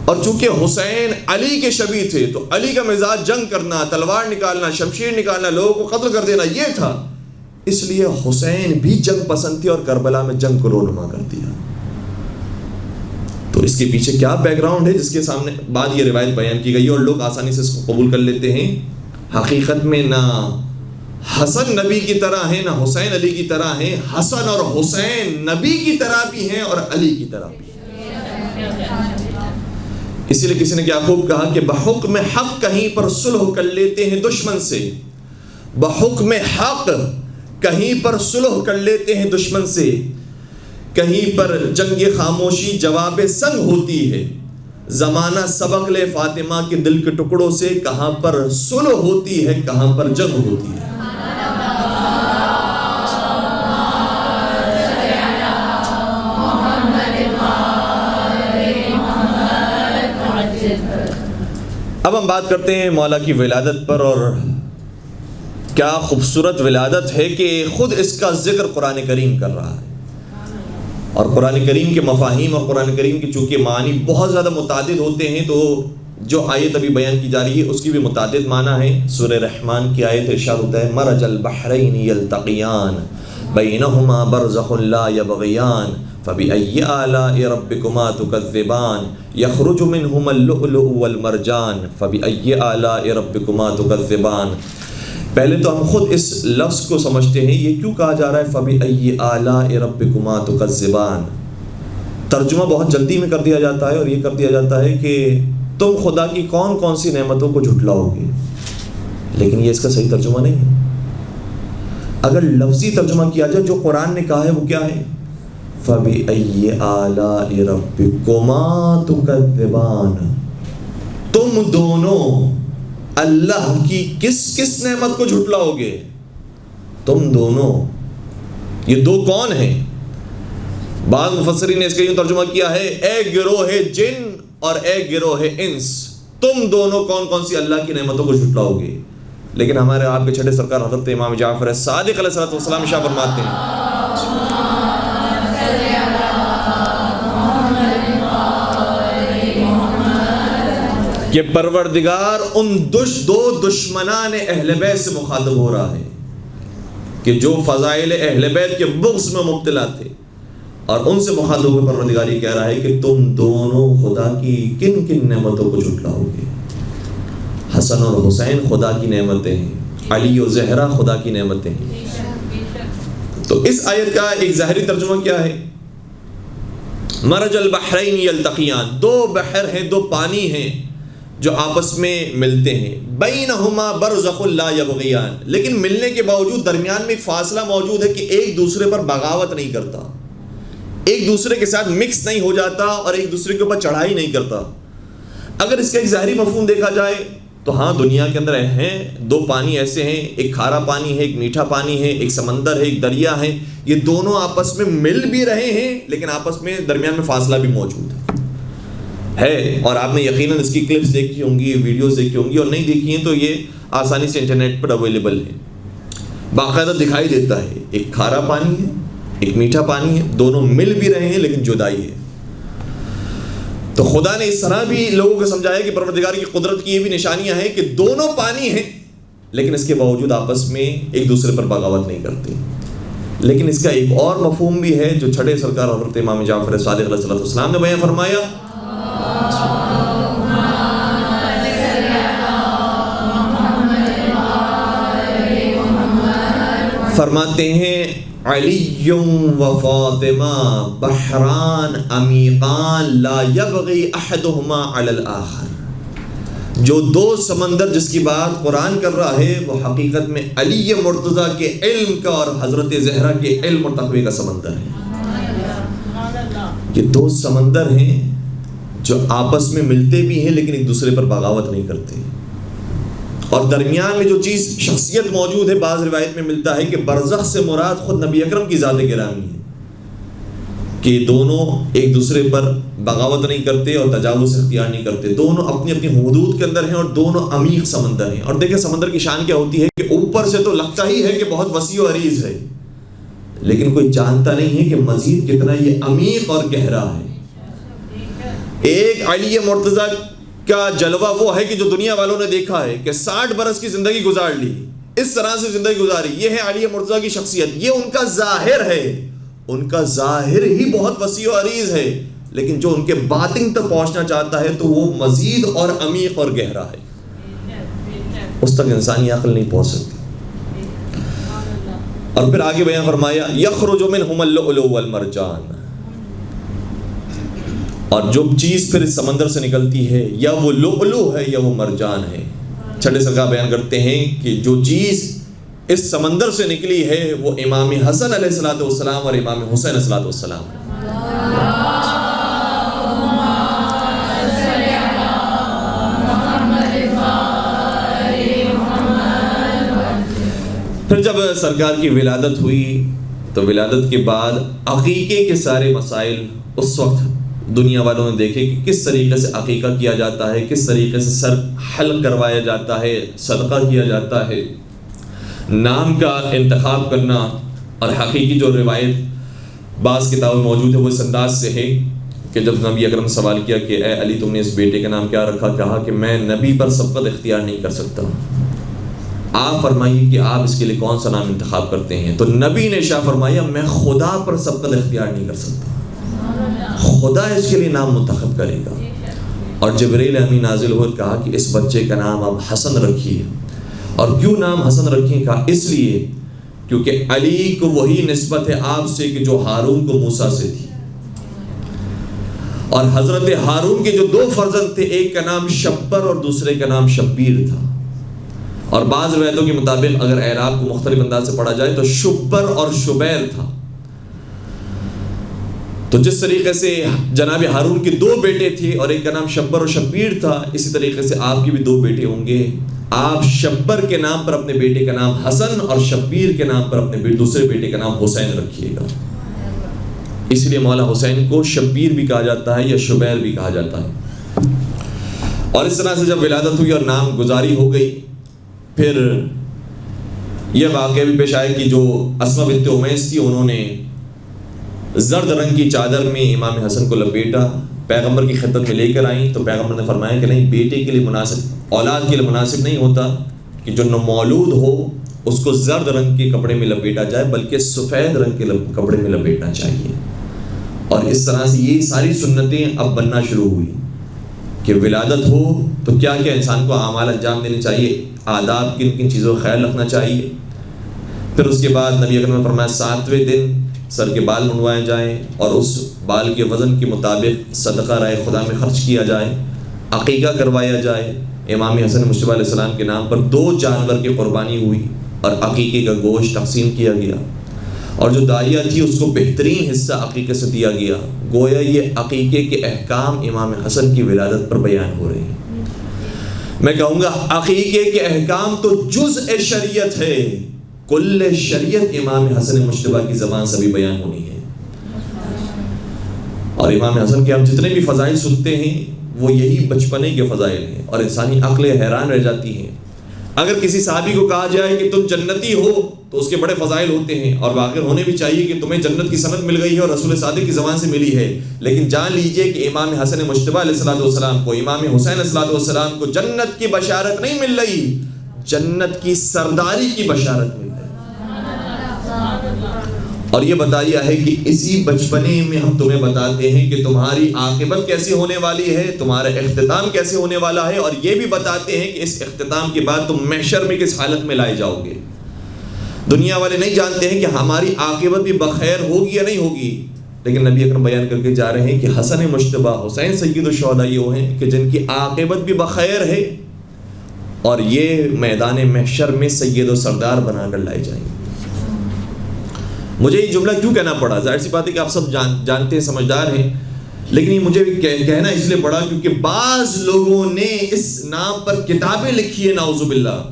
اور چونکہ حسین علی کے شبیہ تھے تو علی کا مزاج جنگ کرنا, تلوار نکالنا, شمشیر نکالنا, لوگوں کو قتل کر دینا یہ تھا. اس لیے حسین بھی جنگ پسند تھے اور کربلا میں جنگ کو رونما کر دیا. تو اس کے پیچھے کیا بیک گراؤنڈ ہے جس کے سامنے بعد یہ روایت بیان کی گئی اور لوگ آسانی سے اس کو قبول کر لیتے ہیں. حقیقت میں نہ حسن نبی کی طرح ہیں نہ حسین علی کی طرح ہیں. حسن اور حسین نبی کی طرح بھی ہیں اور علی کی طرح بھی. اسی لیے کسی نے کیا خوب کہا کہ بحکم حق کہیں پر صلح کر لیتے ہیں دشمن سے, بحکم حق کہیں پر صلح کر لیتے ہیں دشمن سے, کہیں پر جنگ خاموشی جواب سنگ ہوتی ہے. زمانہ سبق لے فاطمہ کے دل کے ٹکڑوں سے, کہاں پر صلح ہوتی ہے کہاں پر جنگ ہوتی ہے. اب ہم بات کرتے ہیں مولا کی ولادت پر, اور کیا خوبصورت ولادت ہے کہ خود اس کا ذکر قرآن کریم کر رہا ہے. اور قرآن کریم کے مفاہیم اور قرآن کریم کے چونکہ معنی بہت زیادہ متعدد ہوتے ہیں تو جو آیت ابھی بیان کی جا رہی ہے اس کی بھی متعدد معنی ہیں. سورہ رحمان کی آیت ارشاد ہوتا ہے مرج البحرین یلتقیان بینہما برزخ لا یبغیان فبأي آلاء ربكما تكذبان يخرج منهما اللؤلؤ والمرجان فبأي آلاء ربكما تكذبان. پہلے تو ہم خود اس لفظ کو سمجھتے ہیں یہ کیوں کہا جا رہا ہے فبأي آلاء ربكما تكذبان. ترجمہ بہت جلدی میں کر دیا جاتا ہے اور یہ کر دیا جاتا ہے کہ تم خدا کی کون کون سی نعمتوں کو جھٹلاؤ گے, لیکن یہ اس کا صحیح ترجمہ نہیں ہے. اگر لفظی ترجمہ کیا جائے جو قرآن نے کہا ہے وہ کیا ہے فَبِأَيِّ آلَاءِ رَبِّكُمَا تُكَذِّبَانَ. تم دونوں اللہ کی کس کس نعمت کو جھٹلاؤ گے. تم دونوں, یہ دو کون ہیں؟ بعض مفسرین نے اس کا یوں ترجمہ کیا ہے اے گروہ جن اور اے گروہ انس, تم دونوں کون کون سی اللہ کی نعمتوں کو جھٹلاؤ گے. لیکن ہمارے آپ کے چھٹے سرکار حضرت امام جعفر صادق علیہ السلام ارشاد فرماتے ہیں کہ پروردگار ان دو دشمنان اہل بیت سے مخاطب ہو رہا ہے کہ جو فضائل اہل بیت کے بغض میں مبتلا تھے, اور ان سے مخاطب ہو کر پروردگار یہ کہہ رہا ہے کہ تم دونوں خدا کی کن کن نعمتوں کو جھٹلاؤ گے. حسن اور حسین خدا کی نعمتیں ہیں, علی و زہرا خدا کی نعمتیں ہیں. تو اس آیت کا ایک ظاہری ترجمہ کیا ہے؟ مرج البحرین یلتقیان, دو بحر ہیں, دو پانی ہیں جو آپس میں ملتے ہیں. بینہما برزخ لا یبغیان, لیکن ملنے کے باوجود درمیان میں ایک فاصلہ موجود ہے کہ ایک دوسرے پر بغاوت نہیں کرتا, ایک دوسرے کے ساتھ مکس نہیں ہو جاتا اور ایک دوسرے کے اوپر چڑھائی نہیں کرتا. اگر اس کا ایک ظاہری مفہوم دیکھا جائے تو ہاں دنیا کے اندر ہیں دو پانی ایسے ہیں, ایک کھارا پانی ہے, ایک میٹھا پانی ہے, ایک سمندر ہے, ایک دریا ہے. یہ دونوں آپس میں مل بھی رہے ہیں لیکن آپس میں درمیان میں فاصلہ بھی موجود ہے. اور آپ نے یقیناً اس کی کلپس دیکھی ہوں گی, ویڈیوز دیکھی ہوں گی, اور نہیں دیکھی ہیں تو یہ آسانی سے انٹرنیٹ پر اویلیبل ہے. باقاعدہ دکھائی دیتا ہے ایک کھارا پانی ہے, ایک میٹھا پانی ہے, دونوں مل بھی رہے ہیں لیکن جدائی ہے. تو خدا نے اس طرح بھی لوگوں کو سمجھایا کہ پروردگار کی قدرت کی یہ بھی نشانیاں ہیں کہ دونوں پانی ہیں لیکن اس کے باوجود آپس میں ایک دوسرے پر بغاوت نہیں کرتے. لیکن اس کا ایک اور مفہوم بھی ہے جو چھٹے سرکار حضرت امام جعفر صادق علیہ السلام نے بیان فرمایا. فرماتے ہیں علی و فاطمہ بحران عمیقان لا یبغی احدہما علی الاخر. جو دو سمندر جس کی بات قرآن کر رہا ہے وہ حقیقت میں علی مرتضیٰ کے علم کا اور حضرت زہرا کے علم اور تقوی کا سمندر ہے. یہ دو سمندر ہیں جو آپس میں ملتے بھی ہیں لیکن ایک دوسرے پر بغاوت نہیں کرتے. اور درمیان میں جو چیز شخصیت موجود ہے, بعض روایت میں ملتا ہے کہ برزخ سے مراد خود نبی اکرم کی ذات گرامی ہے کہ دونوں ایک دوسرے پر بغاوت نہیں کرتے اور تجاوز اختیار نہیں کرتے. دونوں اپنی اپنی حدود کے اندر ہیں اور دونوں عمیق سمندر ہیں. اور دیکھیں سمندر کی شان کیا ہوتی ہے کہ اوپر سے تو لگتا ہی ہے کہ بہت وسیع و عریض ہے لیکن کوئی جانتا نہیں ہے کہ مزید کتنا یہ عمیق اور گہرا ہے. ایک علی مرتضیٰ کا جلوہ وہ ہے کہ جو دنیا والوں نے دیکھا ہے کہ 60 برس کی زندگی گزار لی, اس طرح سے زندگی گزاری. یہ ہے علی مرتضیٰ کی شخصیت, یہ ان کا ظاہر ہے. ان کا ظاہر ہی بہت وسیع و عریض ہے لیکن جو ان کے باطن تک پہنچنا چاہتا ہے تو وہ مزید اور عمیق اور گہرا ہے. اس تک انسانی عقل نہیں پہنچ سکتی. اور پھر آگے بیان فرمایا یخرج منہم اللؤلؤ والمرجان. اور جو چیز پھر اس سمندر سے نکلتی ہے یا وہ لؤلؤ ہے یا وہ مرجان ہے. چھٹے سرکار بیان کرتے ہیں کہ جو چیز اس sمندر سے نکلی ہے وہ امام حسن علیہ السلام اور امام حسین علیہ السلام ہے. پھر جب سرکار کی ولادت ہوئی تو ولادت کے بعد عقیقے کے سارے مسائل اس وقت دنیا والوں نے دیکھے کہ کس طریقے سے عقیقہ کیا جاتا ہے, کس طریقے سے سر حلق کروایا جاتا ہے, صدقہ کیا جاتا ہے, نام کا انتخاب کرنا. اور حقیقی جو روایت بعض کتابیں موجود ہے وہ اس انداز سے ہے کہ جب نبی اکرم نے سوال کیا کہ اے علی تم نے اس بیٹے کا نام کیا رکھا, کہا کہ میں نبی پر سبقت اختیار نہیں کر سکتا, آپ فرمائیے کہ آپ اس کے لیے کون سا نام انتخاب کرتے ہیں. تو نبی نے شاہ فرمایا میں خدا پر سبقت اختیار نہیں کر سکتا, خدا اس کے لیے نام منتخب کرے گا. اور جبریل امین نازل ہوئے, کہا کہ اس بچے کا نام آپ حسن رکھیے. اور کیوں نام حسن رکھیں, کہا اس لیے کیونکہ علی کو وہی نسبت ہے آپ سے کہ جو ہارون کو موسیٰ سے تھی. اور حضرت ہارون کے جو دو فرزند تھے, ایک کا نام شبر اور دوسرے کا نام شبیر تھا. اور بعض روایتوں کے مطابق اگر اعراب کو مختلف انداز سے پڑھا جائے تو شبر اور شبیر تھا. تو جس طریقے سے جناب ہارون کے دو بیٹے تھے اور ایک کا نام شبر اور شبیر تھا, اسی طریقے سے آپ کے بھی دو بیٹے ہوں گے. آپ شبر کے نام پر اپنے بیٹے کا نام حسن اور شبیر کے نام پر اپنے دوسرے بیٹے کا نام حسین رکھیے گا. اس لیے مولا حسین کو شبیر بھی کہا جاتا ہے یا شبیر بھی کہا جاتا ہے. اور اس طرح سے جب ولادت ہوئی اور نام گزاری ہو گئی, پھر یہ واقعہ بھی پیش آیا کہ جو اسماء بنت امیس تھی انہوں نے زرد رنگ کی چادر میں امام حسن کو لپیٹا, پیغمبر کی خدمت میں لے کر آئیں. تو پیغمبر نے فرمایا کہ نہیں, بیٹے کے لیے مناسب, اولاد کے لیے مناسب نہیں ہوتا کہ جو نومولود ہو اس کو زرد رنگ کے کپڑے میں لپیٹا جائے بلکہ سفید رنگ کے کپڑے میں لپیٹنا چاہیے. اور اس طرح سے یہ ساری سنتیں اب بننا شروع ہوئی کہ ولادت ہو تو کیا کیا انسان کو اعمال انجام دینے چاہیے, آداب کن کن چیزوں کا خیال رکھنا چاہیے. پھر اس کے بعد نبی اکرم نے فرمایا 7ویں دن سر کے بال منڈوائے جائیں اور اس بال کے وزن کے مطابق صدقہ رائے خدا میں خرچ کیا جائے, عقیقہ کروایا جائے. امام حسن مصطفیٰ علیہ السلام کے نام پر 2 جانور کی قربانی ہوئی اور عقیقے کا گوشت تقسیم کیا گیا. اور جو داعیہ تھی اس کو بہترین حصہ عقیقے سے دیا گیا. گویا یہ عقیقے کے احکام امام حسن کی ولادت پر بیان ہو رہے ہیں. میں کہوں گا عقیقے کے احکام تو جزء شریعت ہے، کل شریعت امام حسن مجتبیٰ کی زبان سے بھی بیان ہونی ہے. اور امام حسن کے ہم جتنے بھی فضائل سنتے ہیں وہ یہی بچپنے کے فضائل ہیں، اور انسانی عقل حیران رہ جاتی ہے. اگر کسی صحابی کو کہا جائے کہ تم جنتی ہو تو اس کے بڑے فضائل ہوتے ہیں، اور واقع ہونے بھی چاہیے کہ تمہیں جنت کی سند مل گئی ہے اور رسول صادق کی زبان سے ملی ہے. لیکن جان لیجئے کہ امام حسن مجتبیٰ علیہ السلام کو، امام حسین علیہ السلام کو جنت کی بشارت نہیں مل رہی، جنت کی سرداری کی بشارت مل رہی. اور یہ بتایا ہے کہ اسی بچپنے میں ہم تمہیں بتاتے ہیں کہ تمہاری عاقبت کیسی ہونے والی ہے، تمہارا اختتام کیسے ہونے والا ہے، اور یہ بھی بتاتے ہیں کہ اس اختتام کے بعد تم محشر میں کس حالت میں لائے جاؤ گے. دنیا والے نہیں جانتے ہیں کہ ہماری عاقبت بھی بخیر ہوگی یا نہیں ہوگی، لیکن نبی اکرم بیان کر کے جا رہے ہیں کہ حسن مجتبیٰ، حسین سید الشہداء یہ وہ ہیں کہ جن کی عاقبت بھی بخیر ہے، اور یہ میدان محشر میں سید و سردار بنا کر لائے جائیں گے. مجھے یہ جملہ کیوں کہنا پڑا؟ ظاہر سی بات ہے کہ آپ سب جانتے ہیں، سمجھدار ہیں، لیکن یہ مجھے کہنا اس لیے پڑا کیونکہ بعض لوگوں نے اس نام پر کتابیں لکھی ہیں، نعوذ باللہ.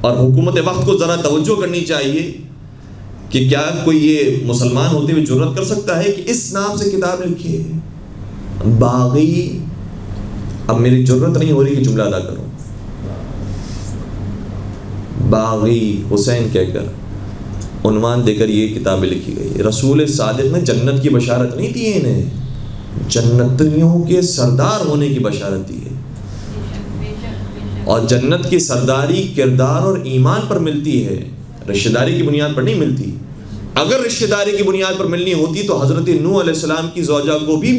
اور حکومت وقت کو ذرا توجہ کرنی چاہیے کہ کیا کوئی یہ مسلمان ہوتے ہوئے جرأت کر سکتا ہے کہ اس نام سے کتاب لکھی ہے؟ باغی، اب میری جرأت نہیں ہو رہی کہ جملہ ادا کروں، باغی حسین کہہ کر عنوان دے کر یہ کتابیں لکھی گئی. رسول صادق نے جنت کی بشارت نہیں دی، انہیں جنتیوں کے سردار ہونے کی بشارت دی ہے. اور جنت کی سرداری کردار اور ایمان پر ملتی ہے، رشتہ داری کی بنیاد پر نہیں ملتی. اگر رشتہ داری کی بنیاد پر ملنی ہوتی تو حضرت نوح علیہ السلام کی زوجہ کو بھی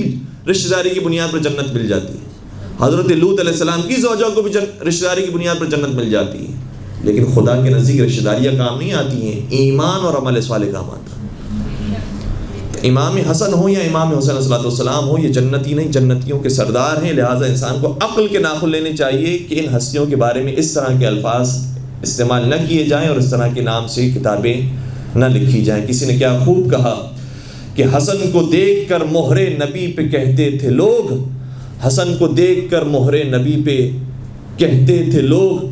رشتہ داری کی بنیاد پر جنت مل جاتی، حضرت لوط علیہ السلام کی زوجہ کو بھی رشتہ داری کی بنیاد پر جنت مل جاتی. لیکن خدا کے نزدیک رشتہ داریاں کام نہیں آتی ہیں، ایمان اور عمل صالح کام آتا ہے. امام حسن ہو یا امام حسین علیہ السلام ہو، یہ جنتی نہیں، جنتیوں کے سردار ہیں. لہٰذا انسان کو عقل کے ناخن لینے چاہیے کہ ان ہستیوں کے بارے میں اس طرح کے الفاظ استعمال نہ کیے جائیں اور اس طرح کے نام سے کتابیں نہ لکھی جائیں. کسی نے کیا خوب کہا کہ حسن کو دیکھ کر مہر نبی پہ کہتے تھے لوگ، حسن کو دیکھ کر مہر نبی پہ کہتے تھے لوگ،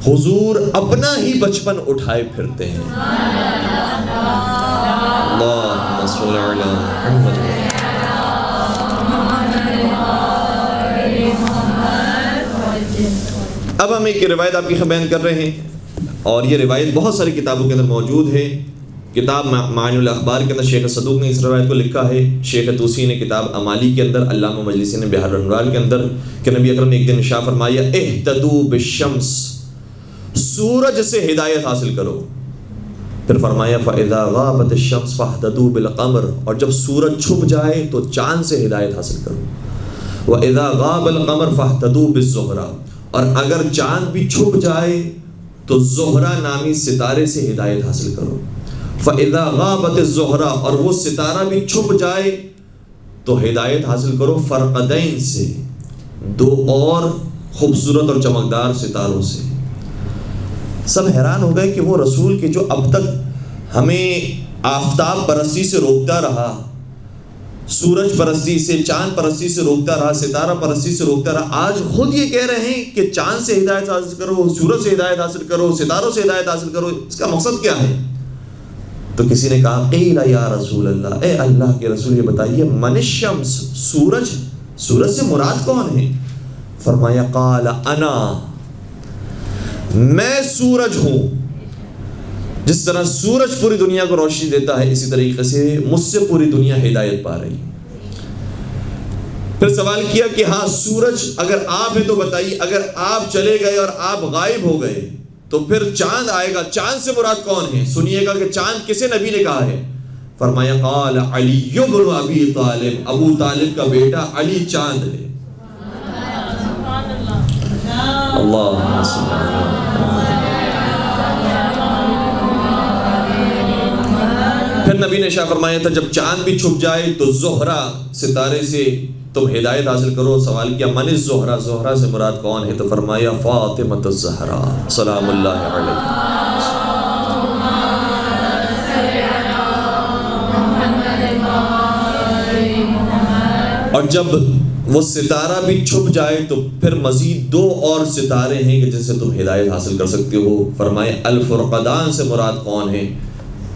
حضور اپنا ہی بچپن اٹھائے پھرتے ہیں. اللہم صل علی محمد. اب ہم ایک روایت آپ کی بیان کر رہے ہیں، اور یہ روایت بہت ساری کتابوں کے اندر موجود ہے. کتاب معانی الاخبار کے اندر شیخ صدوق نے اس روایت کو لکھا ہے، شیخ توسی نے کتاب امالی کے اندر، علامہ مجلسی نے بحر الانوار کے اندر، کہ نبی اکرم نے ایک دن ارشاد فرمایا اہتدوا بالشمس، سورج سے ہدایت حاصل کرو. پھر فرمایا فَإِذَا غَابَتِ الشَّمْسُ فَاهْتَدُوا بِالْقَمَرِ، اور جب سورج چھپ جائے تو چاند سے ہدایت حاصل کرو. وَإِذَا غَابَ الْقَمَرُ فَاهْتَدُوا بِالزُّهْرَةِ، اور اگر چاند بھی چھپ جائے تو زہرہ نامی ستارے سے ہدایت حاصل کرو. فَإِذَا غَابَتِ الزُّهْرَةُ، اور وہ ستارہ بھی چھپ جائے تو ہدایت حاصل کرو فرقدین سے، دو اور خوبصورت اور چمکدار ستاروں سے. سب حیران ہو گئے کہ وہ رسول کے جو اب تک ہمیں آفتاب پرستی سے روکتا رہا، سورج پرستی سے، چاند پرستی سے روکتا رہا، ستارہ پرستی سے روکتا رہا، آج خود یہ کہہ رہے ہیں کہ چاند سے ہدایت حاصل کرو، سورج سے ہدایت حاصل کرو، ستاروں سے ہدایت حاصل کرو. اس کا مقصد کیا ہے؟ تو کسی نے کہا قیل یا رسول اللہ، اے اللہ کے رسول یہ بتائیے من الشمس، سورج، سورج سے مراد کون ہے؟ فرمایا قال انا، میں سورج ہوں. جس طرح سورج پوری دنیا کو روشنی دیتا ہے، اسی طریقے سے مجھ سے پوری دنیا ہدایت پا رہی. پھر سوال کیا کہ ہاں سورج اگر آپ ہیں تو بتائیے، اگر آپ چلے گئے اور آپ غائب ہو گئے تو پھر چاند آئے گا، چاند سے مراد کون ہے؟ سنیے گا کہ چاند کسے نبی نے کہا ہے. فرمایا قال علی بن ابی طالب، ابو طالب کا بیٹا علی چاند ہے. اللہ پھر نبی نے شاہ فرمایا تھا جب چاند بھی چھپ جائے تو زہرہ، ستارے سے تم ہدایت حاصل کرو. سوال کیا من الزہرہ، زہرہ سے مراد کون ہے؟ تو فرمایا فاطمہ الزہرا سلام اللہ علیہ. اور جب وہ ستارہ بھی چھپ جائے تو پھر مزید 2 اور ستارے ہیں کہ جن سے تم ہدایت حاصل کر سکتے ہو. فرمائے الفرقدان سے مراد کون ہیں؟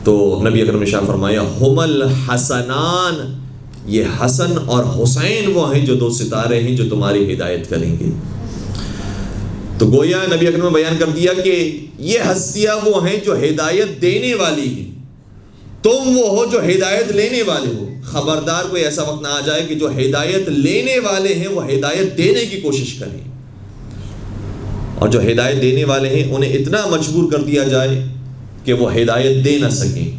تو نبی اکرم نے شاہ فرمایا ہم الحسنان، یہ حسن اور حسین وہ ہیں جو 2 ستارے ہیں جو تمہاری ہدایت کریں گے. تو گویا نبی اکرم نے بیان کر دیا کہ یہ ہستیاں وہ ہیں جو ہدایت دینے والی ہیں، تم وہ ہو جو ہدایت لینے والے ہو. خبردار کوئی ایسا وقت نہ آ جائے کہ جو ہدایت لینے والے ہیں وہ ہدایت دینے کی کوشش کریں، اور جو ہدایت دینے والے ہیں انہیں اتنا مجبور کر دیا جائے کہ وہ ہدایت دے نہ سکیں.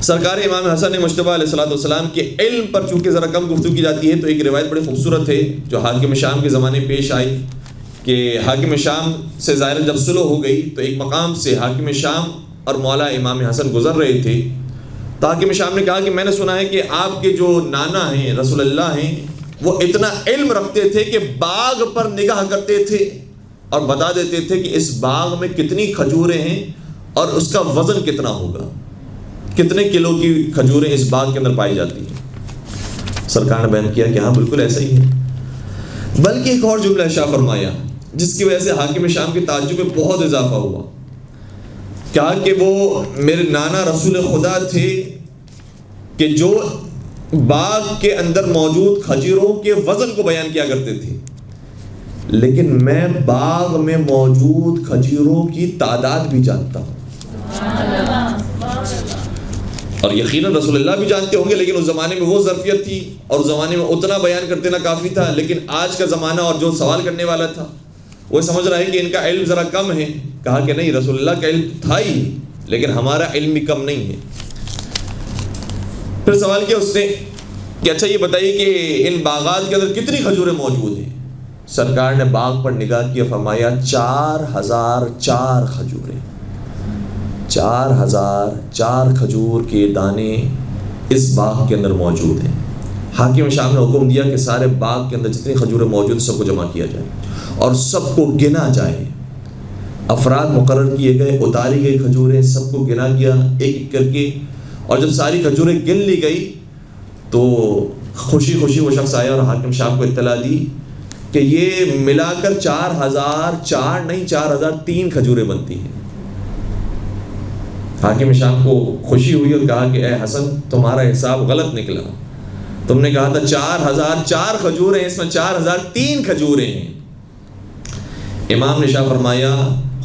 سرکار امام حسن مجتبیٰ علیہ السلام کے علم پر چونکہ ذرا کم گفتگو کی جاتی ہے، تو ایک روایت بڑی خوبصورت ہے جو حاکم شام کے زمانے پیش آئی کہ حاکم شام سے ظاہراً جب صلح ہو گئی تو ایک مقام سے حاکم شام اور مولا امام حسن گزر رہے تھے. تو حاکم شام نے کہا کہ میں نے سنا ہے کہ آپ کے جو نانا ہیں رسول اللہ ہیں وہ اتنا علم رکھتے تھے کہ باغ پر نگاہ کرتے تھے اور بتا دیتے تھے کہ اس باغ میں کتنی کھجوریں ہیں اور اس کا وزن کتنا ہوگا، کتنے کلو کی کھجوریں اس باغ کے اندر پائی جاتی ہیں. سرکار نے بیان کیا کہ ہاں بالکل ایسا ہی ہے. بلکہ ایک اور جملہ شاہ فرمایا جس کی وجہ سے حاکم شام کے تعجب میں بہت اضافہ ہوا. کہا کہ وہ میرے نانا رسول خدا تھے کہ جو باغ کے اندر موجود کھجوروں کے وزن کو بیان کیا کرتے تھے، لیکن میں باغ میں موجود کھجوروں کی تعداد بھی جانتا ہوں. اور یقیناً رسول اللہ بھی جانتے ہوں گے، لیکن اس زمانے میں وہ ظرفیت تھی اور اس زمانے میں اتنا بیان کر دینا کافی تھا. لیکن آج کا زمانہ اور جو سوال کرنے والا تھا وہ سمجھ رہا ہے کہ ان کا علم ذرا کم ہے. کہا کہ نہیں، رسول اللہ کا علم تھا ہی لیکن ہمارا علم بھی کم نہیں ہے. پھر سوال کیا اس نے کہ اچھا یہ بتائیے کہ ان باغات کے اندر کتنی کھجوریں موجود ہیں؟ سرکار نے باغ پر نگاہ کیا، فرمایا 4004 کھجوریں، 4004 کھجور کے دانے اس باغ کے اندر موجود ہیں. حاکم شام نے حکم دیا کہ سارے باغ کے اندر جتنی کھجوریں موجود ہیں سب کو جمع کیا جائے اور سب کو گنا جائے. افراد مقرر کیے گئے، اتاری گئی کھجوریں، سب کو گنا گیا ایک ایک کر کے. اور جب ساری کھجوریں گن لی گئی تو خوشی خوشی وہ شخص آیا اور حاکم شام کو اطلاع دی کہ یہ ملا کر 4004 نہیں 4003 کھجوریں بنتی ہیں. حاکم شام کو خوشی ہوئی اور کہا کہ اے حسن تمہارا حساب غلط نکلا، تم نے کہا تھا 4004 کھجوریں، اس میں 4003 کھجوریں ہیں. امام نے شاہ فرمایا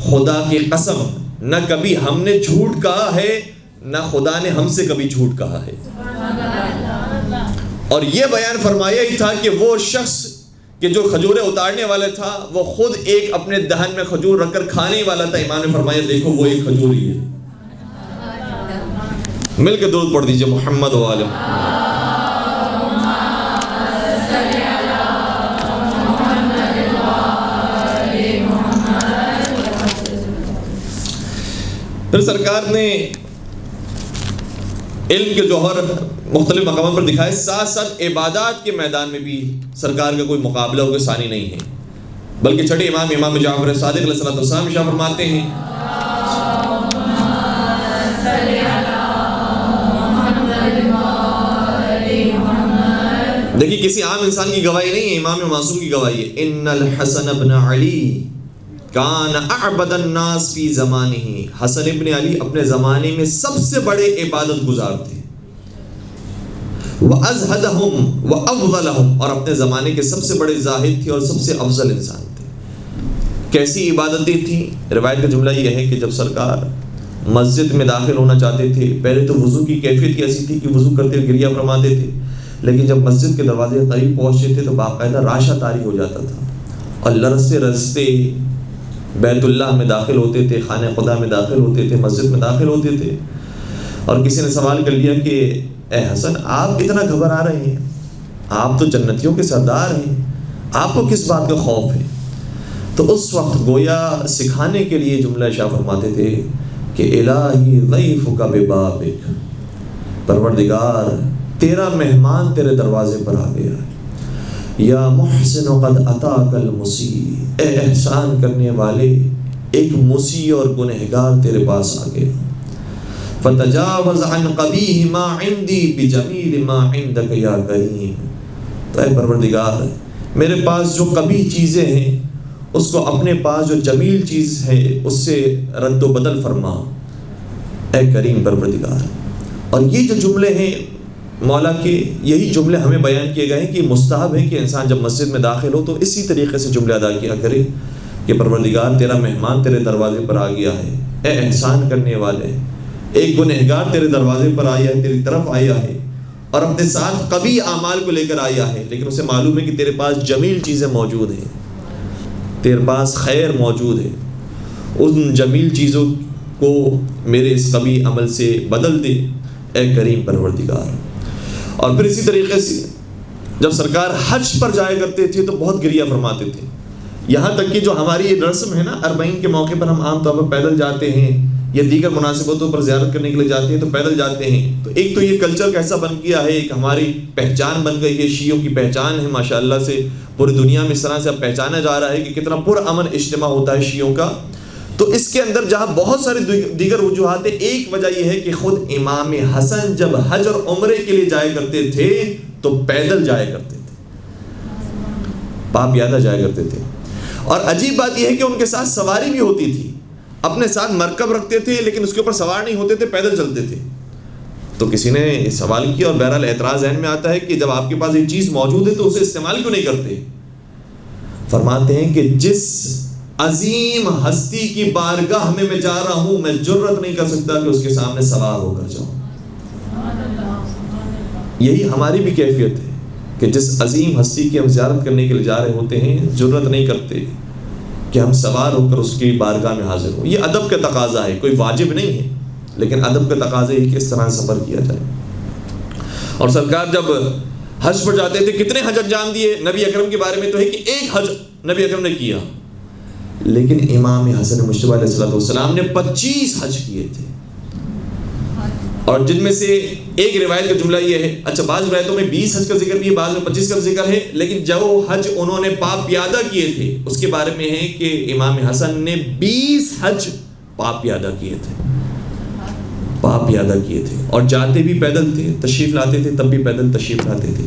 خدا کی قسم نہ کبھی ہم نے جھوٹ کہا ہے نہ خدا نے ہم سے کبھی جھوٹ کہا ہے. اور یہ بیان فرمایا ہی تھا کہ وہ شخص کہ جو کھجوریں اتارنے والا تھا وہ خود ایک اپنے دہن میں کھجور رکھ کر کھانے والا تھا. امام نے فرمایا دیکھو وہ ایک کھجور ہی ہے. مل کے درود پڑھ دیجئے محمد و آلہ. پھر سرکار نے علم کے جوہر مختلف مقامات پر دکھائے، ساتھ ساتھ عبادات کے میدان میں بھی سرکار کا کوئی مقابلہ کوئی ثانی نہیں ہے. بلکہ چھٹے امام جعفر صادق علیہ السلام شاہ فرماتے ہیں دیکھیے کسی عام انسان کی گواہی نہیں ہے، امام معصوم کی گواہی ہے. ان الحسن ابن علی کان اعبد الناس فی زمانہ، حسن ابن علی اپنے زمانے میں سب سے بڑے عبادت گزار تھے. وازہدہم وافضلہم، اور اپنے زمانے کے سب سے بڑے زاہد تھے اور سب سے افضل انسان تھے. کیسی عبادتیں تھیں؟ روایت کا جملہ یہ ہے کہ جب سرکار مسجد میں داخل ہونا چاہتے تھے، پہلے تو وضو کی کیفیت ایسی تھی کہ وضو کرتے ہوئے گریہ فرماتے تھے، لیکن جب مسجد کے دروازے قریب پہنچتے تھے تو باقاعدہ راشہ طاری ہو جاتا تھا اور لرزتے رزتے بیت اللہ میں داخل ہوتے تھے، خانہ خدا میں داخل ہوتے تھے، مسجد میں داخل ہوتے تھے. اور کسی نے سوال کر لیا کہ اے حسن آپ اتنا گھبرا رہے ہیں، آپ تو جنتیوں کے سردار ہیں، آپ کو کس بات کا خوف ہے؟ تو اس وقت گویا سکھانے کے لیے جملہ شاہ فرماتے تھے کہ الہی ضیفک ببابک، پروردگار تیرا مہمان تیرے دروازے پر آ گیا. یا محسن قد اتاک المسیء، اے احسان کرنے والے ایک مسیء اور گنہگار تیرے پاس آ گیا. فتجاوز عن قبیح ما عندی بجمیل ما عندک یا کریم. تو اے پروردگار میرے پاس جو قبیح چیزیں ہیں اس کو اپنے پاس جو جمیل چیز ہے اس سے رد و بدل فرما اے کریم پروردگار. اور یہ جو جملے ہیں مولا کے، یہی جملے ہمیں بیان کیے گئے ہیں کہ مستحب ہے کہ انسان جب مسجد میں داخل ہو تو اسی طریقے سے جملے ادا کیا کرے کہ پروردگار تیرا مہمان تیرے دروازے پر آ گیا ہے، اے احسان کرنے والے، ایک گنہگار تیرے دروازے پر آیا ہے، تیری طرف آیا ہے اور اپنے ساتھ قبیح اعمال کو لے کر آیا ہے، لیکن اسے معلوم ہے کہ تیرے پاس جمیل چیزیں موجود ہیں، تیرے پاس خیر موجود ہے، ان جمیل چیزوں کو میرے اس قبیح عمل سے بدل دے اے کریم پروردگار. اور پھر اسی طریقے سے جب سرکار حج پر جایا کرتے تھے تو بہت گریہ فرماتے تھے، یہاں تک کہ جو ہماری یہ رسم ہے نا، اربعین کے موقع پر ہم عام طور پر پیدل جاتے ہیں یا دیگر مناسبتوں پر زیارت کرنے کے لیے جاتے ہیں تو پیدل جاتے ہیں. تو ایک تو یہ کلچر کیسا بن گیا ہے، ایک ہماری پہچان بن گئی ہے، شیعوں کی پہچان ہے ماشاءاللہ سے، پوری دنیا میں اس طرح سے اب پہچانا جا رہا ہے کہ کتنا پرامن اجتماع ہوتا ہے شیعوں کا. تو اس کے اندر جہاں بہت سارے دیگر وجوہات ہیں، ایک وجہ یہ ہے کہ خود امام حسن جب حج اور عمرے کے لیے جایا کرتے تھے تو پیدل جایا کرتے تھے، پاپیادہ جایا کرتے تھے. اور عجیب بات یہ ہے کہ ان کے ساتھ سواری بھی ہوتی تھی، اپنے ساتھ مرکب رکھتے تھے لیکن اس کے اوپر سوار نہیں ہوتے تھے، پیدل چلتے تھے. تو کسی نے سوال کیا اور بہرحال اعتراض ذہن میں آتا ہے کہ جب آپ کے پاس یہ چیز موجود ہے تو اسے استعمال کیوں نہیں کرتے؟ فرماتے ہیں کہ جس عظیم ہستی کی بارگاہ میں میں جا رہا ہوں، میں جرت نہیں کر سکتا کہ اس کے سامنے سوار ہو کر جاؤں. یہی ہماری بھی کیفیت ہے کہ جس عظیم ہستی کی ہم زیارت کرنے کے لیے جا رہے ہوتے ہیں، جرت نہیں کرتے کہ ہم سوار ہو کر اس کی بارگاہ میں حاضر ہوں. یہ ادب کا تقاضا ہے، کوئی واجب نہیں ہے، لیکن ادب کا تقاضا ہے کہ اس طرح سفر کیا جائے. اور سرکار جب حج پر جاتے تھے کتنے حج انجام دیے؟ نبی اکرم کے بارے میں تو ہے کہ ایک حج نبی اکرم نے کیا، لیکن امام حسن مجتبی علیہ السلام نے 25 حج کیے تھے. اور جن میں سے ایک روایت کا جملہ یہ ہے، اچھا بعض روایتوں میں 20 حج کا ذکر بھی ہے، بعض میں 25 کا ذکر ہے، لیکن جو حج انہوں نے پاپ پیادہ کیے تھے اس کے بارے میں ہے کہ امام حسن نے 20 حج پاپ پیادہ کیے تھے، پاپ پیادہ کیے تھے. اور جاتے بھی پیدل تھے، تشریف لاتے تھے تب بھی پیدل تشریف لاتے تھے.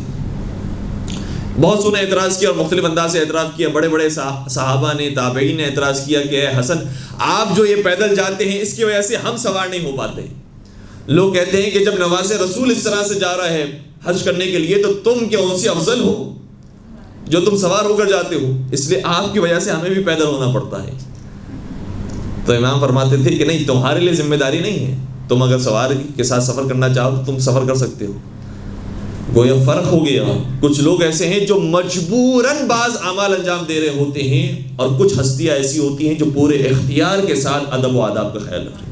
بہت سو نے اعتراض کیا اور مختلف انداز سے اعتراض کیا، بڑے بڑے صحابہ نے، تابعین نے اعتراض کیا کہ اے حسن آپ جو یہ پیدل جاتے ہیں اس کی وجہ سے ہم سوار نہیں ہو پاتے. لوگ کہتے ہیں کہ جب نواز رسول اس طرح سے جا رہا ہے حج کرنے کے لیے تو تم کیا ان سے افضل ہو جو تم سوار ہو کر جاتے ہو، اس لیے آپ کی وجہ سے ہمیں بھی پیدل ہونا پڑتا ہے. تو امام فرماتے تھے کہ نہیں، تمہارے لیے ذمہ داری نہیں ہے، تم اگر سوار کے ساتھ سفر کرنا چاہو تو تم سفر کر سکتے ہو. گویا فرق ہو گیا. کچھ لوگ ایسے ہیں جو مجبوراً بعض اعمال انجام دے رہے ہوتے ہیں اور کچھ ہستیاں ایسی ہوتی ہیں جو پورے اختیار کے ساتھ ادب و آداب کا خیال رکھیں.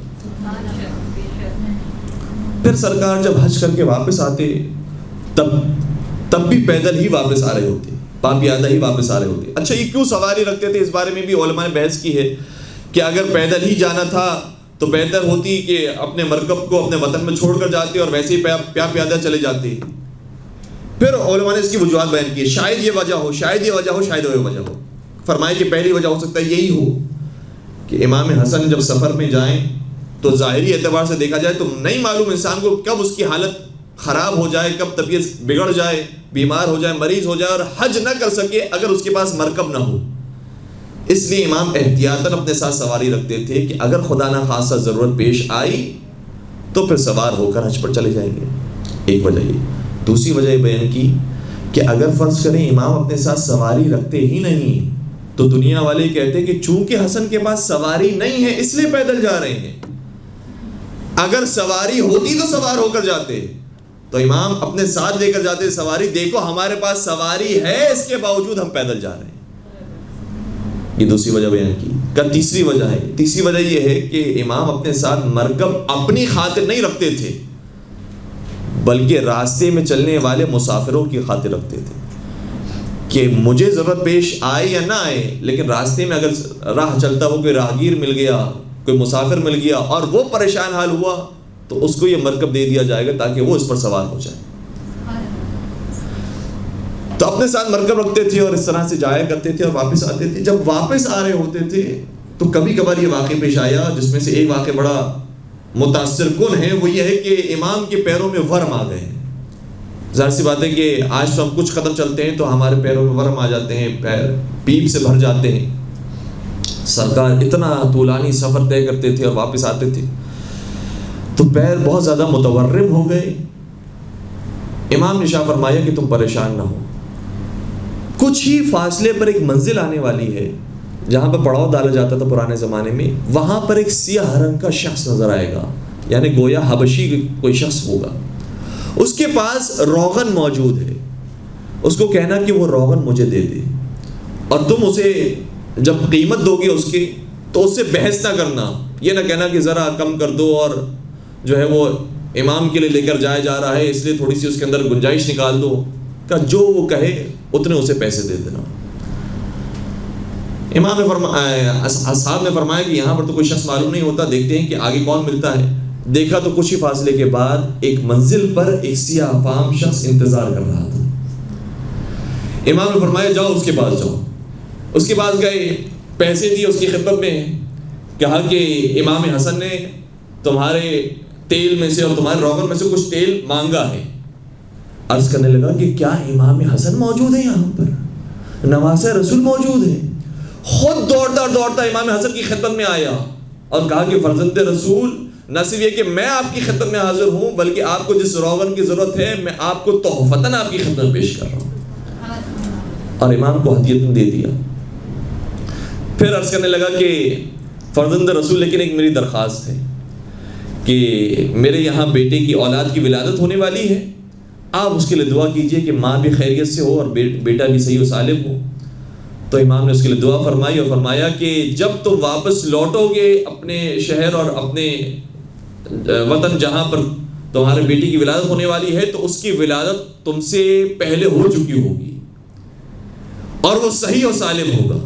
پھر سرکار جب حج کر کے واپس آتے تب بھی پیدل ہی واپس آ رہے ہوتے، پاپیادہ ہی واپس آ رہے ہوتے. اچھا یہ کیوں سواری رکھتے تھے؟ اس بارے میں بھی علماء نے بحث کی ہے کہ اگر پیدل ہی جانا تھا تو بہتر ہوتی کہ اپنے مرکب کو اپنے وطن میں چھوڑ کر جاتے اور ویسے ہی پیادہ چلے جاتے. پھر علماء نے اس کی وجوہات بیان کی، شاید یہ وجہ ہو، شاید یہ وجہ ہو، شاید وہ وجہ ہو. فرمائے کہ پہلی وجہ ہو سکتا ہے یہی ہو کہ امام حسن جب سفر میں جائیں تو ظاہری اعتبار سے دیکھا جائے تو نہیں معلوم انسان کو کب اس کی حالت خراب ہو جائے، کب طبیعت بگڑ جائے، بیمار ہو جائے، مریض ہو جائے اور حج نہ کر سکے اگر اس کے پاس مرکب نہ ہو. اس لیے امام احتیاطاً اپنے ساتھ سواری رکھتے تھے کہ اگر خدا نہ خاصہ ضرورت پیش آئی تو پھر سوار ہو کر حج پر چلے جائیں گے. ایک وجہ یہ. دوسری وجہ یہ بیان کی کہ اگر فرض کریں امام اپنے ساتھ سواری رکھتے ہی نہیں تو دنیا والے کہتے کہ چونکہ حسن کے پاس سواری نہیں ہے اس لیے پیدل جا رہے ہیں. اگر سواری ہوتی تو سوار ہو کر جاتے، تو امام اپنے ساتھ لے کر جاتے سواری، دیکھو ہمارے پاس سواری ہے اس کے باوجود ہم پیدل جا رہے ہیں. یہ دوسری وجہ بیان کی. تیسری وجہ ہے، تیسری وجہ یہ ہے کہ امام اپنے ساتھ مرکب اپنی خاطر نہیں رکھتے تھے بلکہ راستے میں چلنے والے مسافروں کی خاطر رکھتے تھے کہ مجھے ضرورت پیش آئے یا نہ آئے، لیکن راستے میں اگر راہ چلتا ہو کوئی راہگیر مل گیا، کوئی مسافر مل گیا اور وہ پریشان حال ہوا تو اس کو یہ مرکب دے دیا جائے گا تاکہ وہ اس پر سوار ہو جائے. تو اپنے ساتھ مرکب رکھتے تھے اور اس طرح سے جایا کرتے تھے اور واپس آتے تھے. جب واپس آ رہے ہوتے تھے تو کبھی کبھار یہ واقعہ پیش آیا جس میں سے ایک واقعہ بڑا متاثر کن ہے وہ یہ ہے کہ امام کے پیروں میں ورم آ گئے ہیں۔ ظاہر سی بات ہے کہ آج تو ہم کچھ قدم چلتے ہیں تو ہمارے پیروں میں ورم آ جاتے ہیں، پیر پیپ سے بھر جاتے ہیں۔ سرکار اتنا طولانی سفر طے کرتے تھے اور واپس آتے تھے تو پیر بہت زیادہ متورم ہو گئے۔ امام نے شاہ فرمایا کہ تم پریشان نہ ہو، کچھ ہی فاصلے پر ایک منزل آنے والی ہے جہاں پر پڑاؤ ڈالا جاتا تھا پرانے زمانے میں، وہاں پر ایک سیاہ رنگ کا شخص نظر آئے گا، یعنی گویا حبشی کوئی شخص ہوگا، اس کے پاس روغن موجود ہے، اس کو کہنا کہ وہ روغن مجھے دے دے، اور تم اسے جب قیمت دو گے اس کی تو اس سے بحث نہ کرنا، یہ نہ کہنا کہ ذرا کم کر دو اور جو ہے وہ امام کے لیے لے کر جایا جا رہا ہے اس لیے تھوڑی سی اس کے اندر گنجائش نکال دو، کہ جو وہ کہے اتنے اسے پیسے دے دینا۔ امام نے اصحاب نے فرمایا کہ یہاں پر تو کوئی شخص معلوم نہیں ہوتا، دیکھتے ہیں کہ آگے کون ملتا ہے۔ دیکھا تو کچھ ہی فاصلے کے بعد ایک منزل پر ایک سیاہ فام شخص انتظار کر رہا تھا۔ امام نے فرمایا جاؤ اس کے پاس جاؤ۔ اس کے پاس گئے، پیسے دیے اس کی خدمت میں، کہا کہ امام حسن نے تمہارے تیل میں سے اور تمہارے روغن میں سے کچھ تیل مانگا ہے۔ عرض کرنے لگا کہ کیا امام حسن موجود ہے یہاں پر؟ نواسہ رسول موجود ہے۔ خود دوڑتا امام حسن کی خدمت میں آیا اور کہا کہ فرزند رسول، نہ صرف یہ کہ میں آپ کی خدمت میں حاضر ہوں بلکہ آپ کو جس روغن کی ضرورت ہے میں آپ کو تحفتاً آپ کی خدمت پیش کر رہا ہوں، اور امام کو ہدیتاً دے دیا۔ پھر عرض کرنے لگا کہ فرزند رسول، لیکن ایک میری درخواست ہے کہ میرے یہاں بیٹے کی اولاد کی ولادت ہونے والی ہے، آپ اس کے لیے دعا کیجئے کہ ماں بھی خیریت سے ہو اور بیٹا بھی صحیح و سالم ہو۔ تو امام نے اس کے لیے دعا فرمائی اور فرمایا کہ جب تم واپس لوٹو گے اپنے شہر اور اپنے وطن جہاں پر تمہارے بیٹی کی ولادت ہونے والی ہے تو اس کی ولادت تم سے پہلے ہو چکی ہوگی اور وہ صحیح و سالم ہوگا۔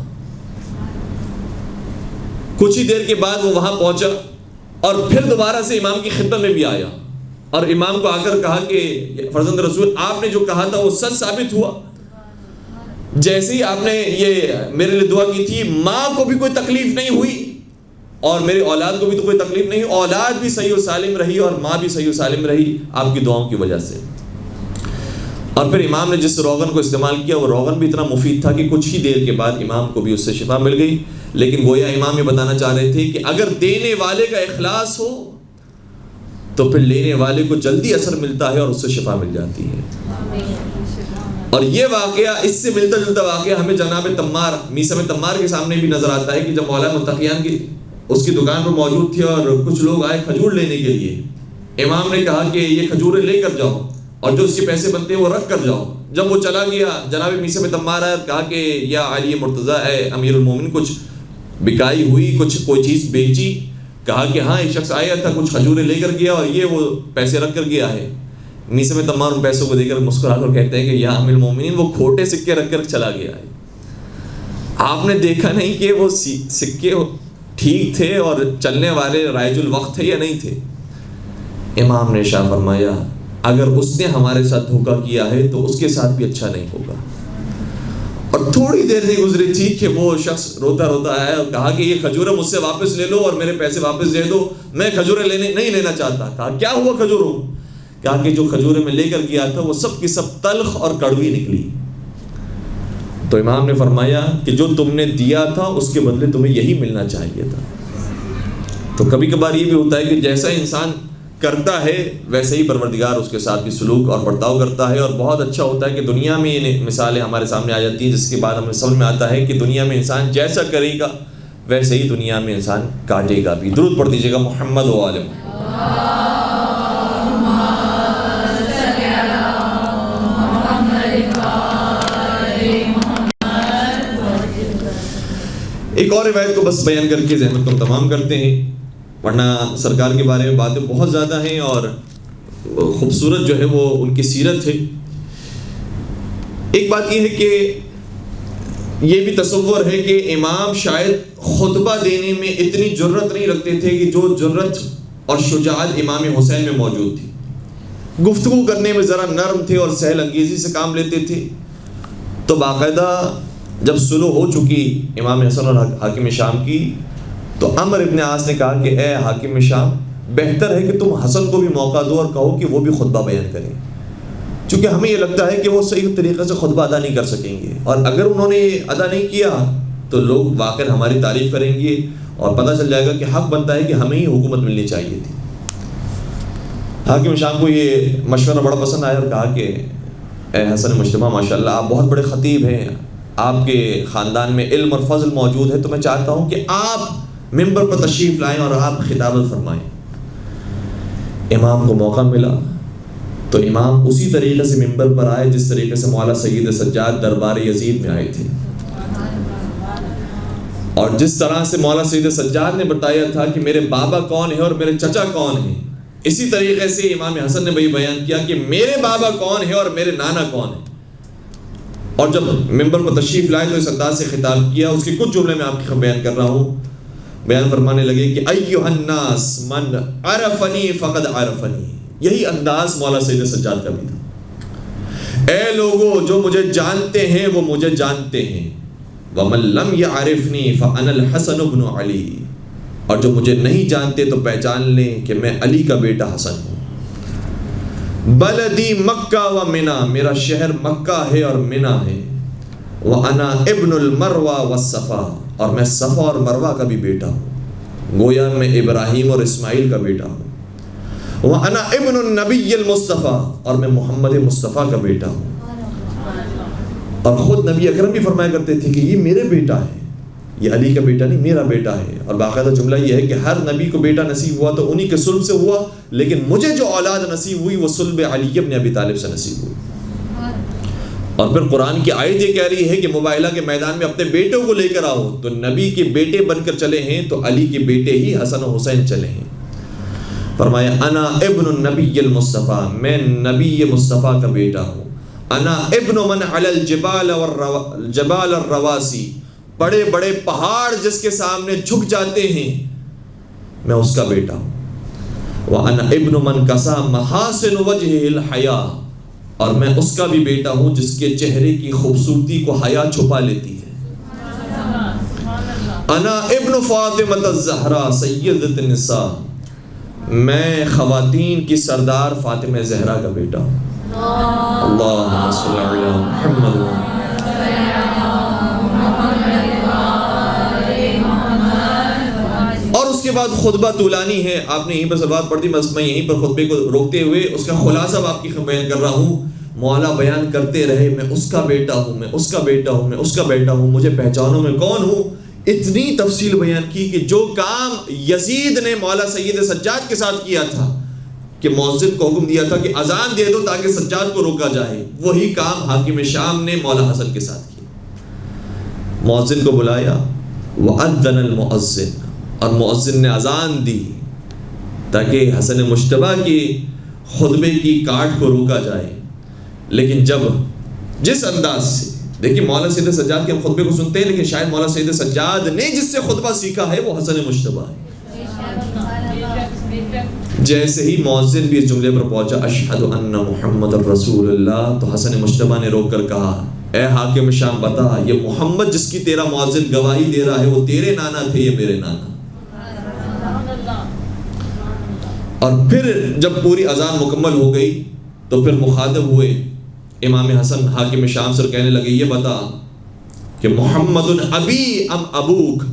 کچھ ہی دیر کے بعد وہ وہاں پہنچا اور پھر دوبارہ سے امام کی خدمت میں بھی آیا اور امام کو آ کر کہا کہ فرزند رسول، آپ نے جو کہا تھا وہ سچ ثابت ہوا۔ جیسے ہی آپ نے یہ میرے لیے دعا کی تھی، ماں کو بھی کوئی تکلیف نہیں ہوئی اور میری اولاد کو بھی تو کوئی تکلیف نہیں، اولاد بھی صحیح و سالم رہی اور ماں بھی صحیح و سالم رہی آپ کی دعاؤں کی وجہ سے۔ اور پھر امام نے جس روغن کو استعمال کیا وہ روغن بھی اتنا مفید تھا کہ کچھ ہی دیر کے بعد امام کو بھی اس سے شفا مل گئی۔ لیکن گویا امام یہ بتانا چاہ رہے تھے کہ اگر دینے والے کا اخلاص ہو تو پھر لینے والے کو جلدی اثر ملتا ہے اور اس سے شفا مل جاتی ہے۔ اور یہ واقعہ اس سے ملتا جلتا واقعہ ہمیں جناب تمار میثم تمار کے سامنے بھی نظر آتا ہے کہ جب مولا متقیان کی اس کی دکان پر موجود تھی اور کچھ لوگ آئے کھجور لینے کے لیے، امام نے کہا کہ یہ کھجوریں لے کر جاؤ اور جو اس کے پیسے بنتے ہیں وہ رکھ کر جاؤ۔ جب وہ چلا گیا جناب میثم تمار آیا، کہا کہ یا علی مرتضیٰ اے امیر المومن، کچھ بکائی ہوئی، کچھ کوئی چیز بیچی؟ کہا کہ ہاں ایک شخص آیا تھا، کچھ کھجوریں لے کر گیا اور یہ وہ پیسے رکھ کر گیا ہے۔ میثم تمار ان پیسوں کو دے کر مسکرا کر کہتے ہیں کہ یا امیر المومنین، وہ کھوٹے سکے رکھ کر چلا گیا ہے، آپ نے دیکھا نہیں کہ وہ سکے ٹھیک تھے اور چلنے والے رائج الوقت تھے یا نہیں تھے؟ امام نے شاہ فرمایا اگر اس نے ہمارے ساتھ دھوکہ کیا ہے تو اس کے ساتھ بھی اچھا نہیں ہوگا۔ اور تھوڑی دیر نہیں گزری تھی کہ وہ شخص روتا روتا آیا اور کہا کہ یہ کھجوریں مجھ سے واپس لے لو اور میرے پیسے واپس دے دو، میں کھجوریں نہیں لینا چاہتا۔ کہا کیا ہوا کھجوروں؟ کہا کہ جو کھجوریں میں لے کر گیا تھا وہ سب کی سب تلخ اور کڑوی نکلی۔ تو امام نے فرمایا کہ جو تم نے دیا تھا اس کے بدلے تمہیں یہی ملنا چاہیے تھا۔ تو کبھی کبھار یہ بھی ہوتا ہے کہ جیسا انسان کرتا ہے ویسے ہی پروردگار اس کے ساتھ بھی سلوک اور برتاؤ کرتا ہے، اور بہت اچھا ہوتا ہے کہ دنیا میں یہ مثالیں ہمارے سامنے آ جاتی ہیں جس کے بعد ہمیں سمجھ میں آتا ہے کہ دنیا میں انسان جیسا کرے گا ویسے ہی دنیا میں انسان کاٹے گا بھی۔ درود پڑھ دیجیے گا محمد و آل محمد۔ ایک اور روایت کو بس بیان کر کے زحمت کو تمام کرتے ہیں، ورنہ سرکار کے بارے میں باتیں بہت زیادہ ہیں اور خوبصورت جو ہے وہ ان کی سیرت ہے۔ ایک بات یہ ہے کہ یہ بھی تصور ہے کہ امام شاید خطبہ دینے میں اتنی جرت نہیں رکھتے تھے کہ جو جرت اور شجاعت امام حسین میں موجود تھی۔ گفتگو کرنے میں ذرا نرم تھے اور سہل انگیزی سے کام لیتے تھے۔ تو باقاعدہ جب صلح ہو چکی امام حسن اور حاکم شام کی تو عمر ابن عاص نے کہا کہ اے حاکم شام، بہتر ہے کہ تم حسن کو بھی موقع دو اور کہو کہ وہ بھی خطبہ بیان کریں، چونکہ ہمیں یہ لگتا ہے کہ وہ صحیح طریقے سے خطبہ ادا نہیں کر سکیں گے، اور اگر انہوں نے ادا نہیں کیا تو لوگ واقعی ہماری تعریف کریں گے اور پتہ چل جائے گا کہ حق بنتا ہے کہ ہمیں ہی حکومت ملنی چاہیے تھی۔ حاکم شام کو یہ مشورہ بڑا پسند آیا اور کہا کہ اے حسن مجتبیٰ، ماشاءاللہ آپ بہت بڑے خطیب ہیں، آپ کے خاندان میں علم اور فضل موجود ہے، تو میں چاہتا ہوں کہ آپ ممبر پر تشریف لائیں اور آپ خطابت فرمائیں۔ امام کو موقع ملا تو امام اسی طریقے سے ممبر پر آئے جس طریقے سے مولا سید سجاد دربار یزید میں آئے تھے، اور جس طرح سے مولا سید سجاد نے بتایا تھا کہ میرے بابا کون ہے اور میرے چچا کون ہیں، اسی طریقے سے امام حسن نے وہی بیان کیا کہ میرے بابا کون ہے اور میرے نانا کون ہے، اور جب ممبر پر تشریف لائے تو اس انداز سے خطاب کیا۔ اس کے کچھ جملے میں آپ کی بیان کر رہا ہوں۔ بیان فرمانے لگے کہ ایھا الناس من عرفنی فقد عرفنی، یہی انداز مولا سید سجاد کا بھی تھا۔ اے لوگو، جو مجھے جانتے ہیں وہ مجھے جانتے ہیں، ومن لم یعرفنی فانا الحسن بن علی، اور جو مجھے نہیں جانتے تو پہچان لیں کہ میں علی کا بیٹا حسن ہوں۔ بلدی مکہ و منا، میرا شہر مکہ ہے اور منا ہے، وانا ابن المروہ والصفا، اور میں صفا اور مروہ کا بھی بیٹا ہوں، گویا میں ابراہیم اور اسماعیل کا بیٹا ہوں۔ وانا ابن النبی المصطفیٰ، اور میں محمد مصطفیٰ کا بیٹا ہوں۔ اور خود نبی اکرم بھی فرمایا کرتے تھے کہ یہ میرے بیٹا ہے، یہ علی کا بیٹا نہیں، میرا بیٹا ہے۔ اور باقاعدہ جملہ یہ ہے کہ ہر نبی کو بیٹا نصیب ہوا تو انہی کے صلب سے ہوا، لیکن مجھے جو اولاد نصیب ہوئی وہ صلب علی ابن ابی طالب سے نصیب ہوئی۔ اور پھر قرآن کی آیت یہ کہہ رہی ہے کہ مباہلہ کے میدان میں اپنے بیٹوں کو لے کر آؤ، تو نبی کے بیٹے بن کر چلے ہیں تو علی کے بیٹے ہی حسن و حسین چلے ہیں۔ فرمایا انا ابن النبی المصطفیٰ، میں نبی مصطفیٰ کا بیٹا ہوں۔ انا ابن من علی الجبال والجبال الرواسی، بڑے بڑے پہاڑ جس کے سامنے جھک جاتے ہیں میں اس کا بیٹا ہوں۔ وَأَنَا ابن من کسا محاسن وجہ الحیا، اور میں اس کا بھی بیٹا ہوں جس کے چہرے کی خوبصورتی کو حیا چھپا لیتی ہے۔ انا ابن فاطمہ الزہرا سیدۃ النساء، میں خواتین کی سردار فاطمہ زہرا کا بیٹا ہوں۔ اللہم صل علی محمد۔ اور اس کے بعد خطبہ طولانی ہے، آپ نے یہیں پر صلوات پڑھ دی، بس میں یہیں پر خطبے کو روکتے ہوئے اس کا خلاصہ آپ کی بیان کر رہا ہوں۔ مولا بیان کرتے رہے میں اس کا بیٹا ہوں، میں اس کا بیٹا ہوں، میں اس کا بیٹا ہوں، مجھے پہچانو میں کون ہوں۔ اتنی تفصیل بیان کی کہ جو کام یزید نے مولا سید سجاد کے ساتھ کیا تھا کہ مؤذن کو حکم دیا تھا کہ اذان دے دو تاکہ سجاد کو روکا جائے، وہی کام حاکم شام نے مولا حسن کے ساتھ کیا۔ مؤذن کو بلایا، وَأَذَّنَ الْمُؤَذِّنُ، اور مؤذن نے اذان دی تاکہ حسن مجتبیٰ کی خطبے کی کاٹ کو روکا جائے۔ لیکن جب جس انداز سے، دیکھیں مولا سید سجاد کے ہم خطبے کو سنتے ہیں، لیکن شاید مولا سید سجاد نے جس سے خطبہ سیکھا ہے وہ حسن مجتبیٰ ہے۔ جیسے ہی مؤذن بھی اس جملے پر پہنچا اشہد ان محمد الرسول اللہ، تو حسن مجتبیٰ نے روک کر کہا اے حاکم شام بتا، یہ محمد جس کی تیرا مؤذن گواہی دے رہا ہے وہ تیرے نانا تھے یا میرے نانا؟ اور پھر جب پوری اذان مکمل ہو گئی تو پھر مخاطب ہوئے امام حسن حاکم شام سے، کہنے لگے یہ بتا کہ محمد ابی ام ابوک،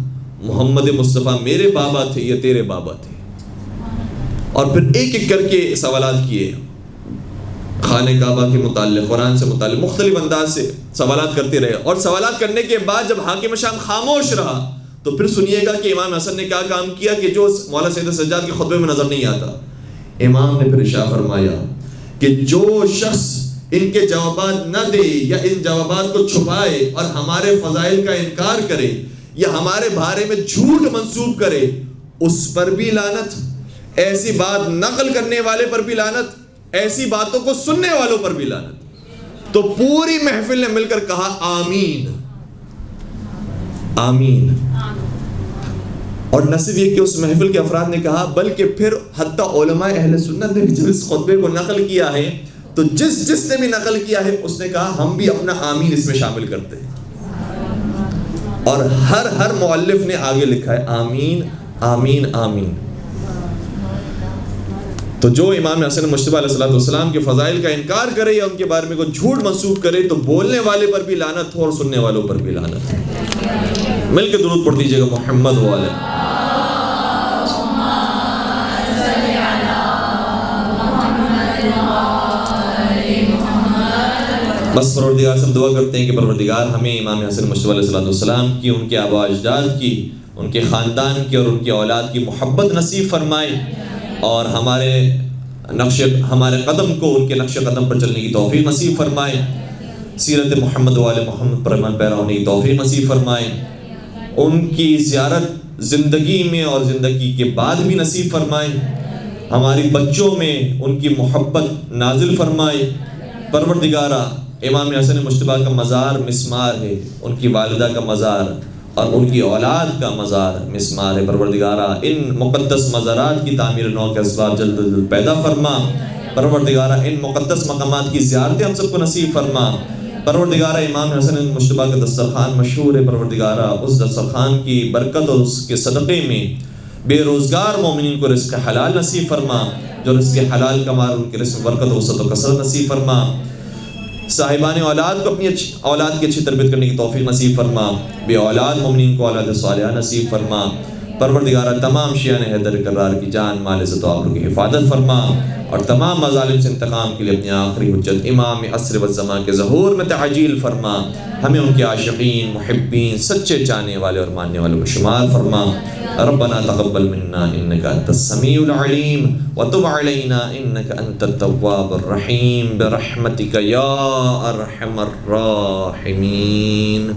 محمد مصطفیٰ میرے بابا تھے یا تیرے بابا تھے؟ اور پھر ایک ایک کر کے سوالات کیے، خانہ کعبہ کے متعلق، قرآن سے متعلق مختلف انداز سے سوالات کرتے رہے۔ اور سوالات کرنے کے بعد جب حاکم شام خاموش رہا تو پھر سنیے گا کہ امام حسن نے کیا کام کیا کہ جو مولا سید سجاد کے خطبے میں نظر نہیں آتا۔ امام نے پھر ارشاد فرمایا کہ جو شخص ان کے جوابات نہ دے یا ان جوابات کو چھپائے اور ہمارے فضائل کا انکار کرے یا ہمارے بارے میں جھوٹ منسوب کرے، اس پر بھی لعنت، ایسی بات نقل کرنے والے پر بھی لعنت، ایسی باتوں کو سننے والوں پر بھی لعنت۔ تو پوری محفل نے مل کر کہا آمین آمین۔ اور نہ صرف یہ کہ اس محفل کے افراد نے کہا، بلکہ پھر حتیٰ علماء اہل سنت نے بھی جب اس خطبے کو نقل کیا ہے تو جس نے بھی نقل کیا ہے اس نے کہا ہم بھی اپنا آمین اس میں شامل کرتے ہیں۔ اور ہر مؤلف نے آگے لکھا ہے آمین آمین آمین۔ تو جو امام حسن مجتبیٰ علیہ السلام کے فضائل کا انکار کرے یا ان کے بارے میں کوئی جھوٹ منسوب کرے تو بولنے والے پر بھی لعنت ہو اور سننے والوں پر بھی لعنت ہو۔ مل کے درود پڑھ دیجیے گا محمد والے۔ بس پروردگار سے ہم دعا کرتے ہیں کہ پروردگار ہمیں امام حسن مجتبیٰ علیہ السلام کی، ان کے آباء اجداد کی، ان کے خاندان کی اور ان کی اولاد کی محبت نصیب فرمائے، اور ہمارے قدم کو ان کے نقش قدم پر چلنے کی توفیق نصیب فرمائے، سیرت محمد وآل محمد پر ایمان پیرا ہونے کی توفیق نصیب فرمائے، ان کی زیارت زندگی میں اور زندگی کے بعد بھی نصیب فرمائے، ہماری بچوں میں ان کی محبت نازل فرمائے۔ پروردگارہ امام حسن مجتبیٰ کا مزار مسمار ہے، ان کی والدہ کا مزار اور ان کی اولاد کا مزار مسمار ہے۔ پروردگارہ ان مقدس مزارات کی تعمیر نو کے اسباب جلد از جلد پیدا فرما۔ پروردگارہ ان مقدس مقامات کی زیارتیں ہم سب کو نصیب فرما۔ پروردگارہ امام حسن مجتبیٰ کا دسترخوان مشہور ہے، پروردگارہ اس دسترخوان کی برکت اور اس کے صدقے میں بے روزگار مومنین کو رزق حلال نصیب فرما، جو رزق حلال کما ان کے رزق برکت و وسعت و کثرت نصیب فرما۔ صاحبان اولاد کو اپنی اولاد کی اچھی تربیت کرنے کی توفیق نصیب فرما، بے اولاد مومنین کو اولاد صالحہ نصیب فرما۔ پروردگارہ تمام شیعان حیدر کرار کی جان مال عزت و آبرو کی حفاظت فرما، اور تمام مظالم سے انتقام کے لیے اپنی آخری حجت امام عصر والزمان کے ظہور میں تعجیل فرما۔ ہمیں ان کے عاشقین، محبین، سچے چاہنے والے اور ماننے والوں میں شمار فرما۔ ربنا تقبل منا انك انت السميع العليم وتب علينا انك انت التواب الرحيم برحمتك يا ارحم الراحمين۔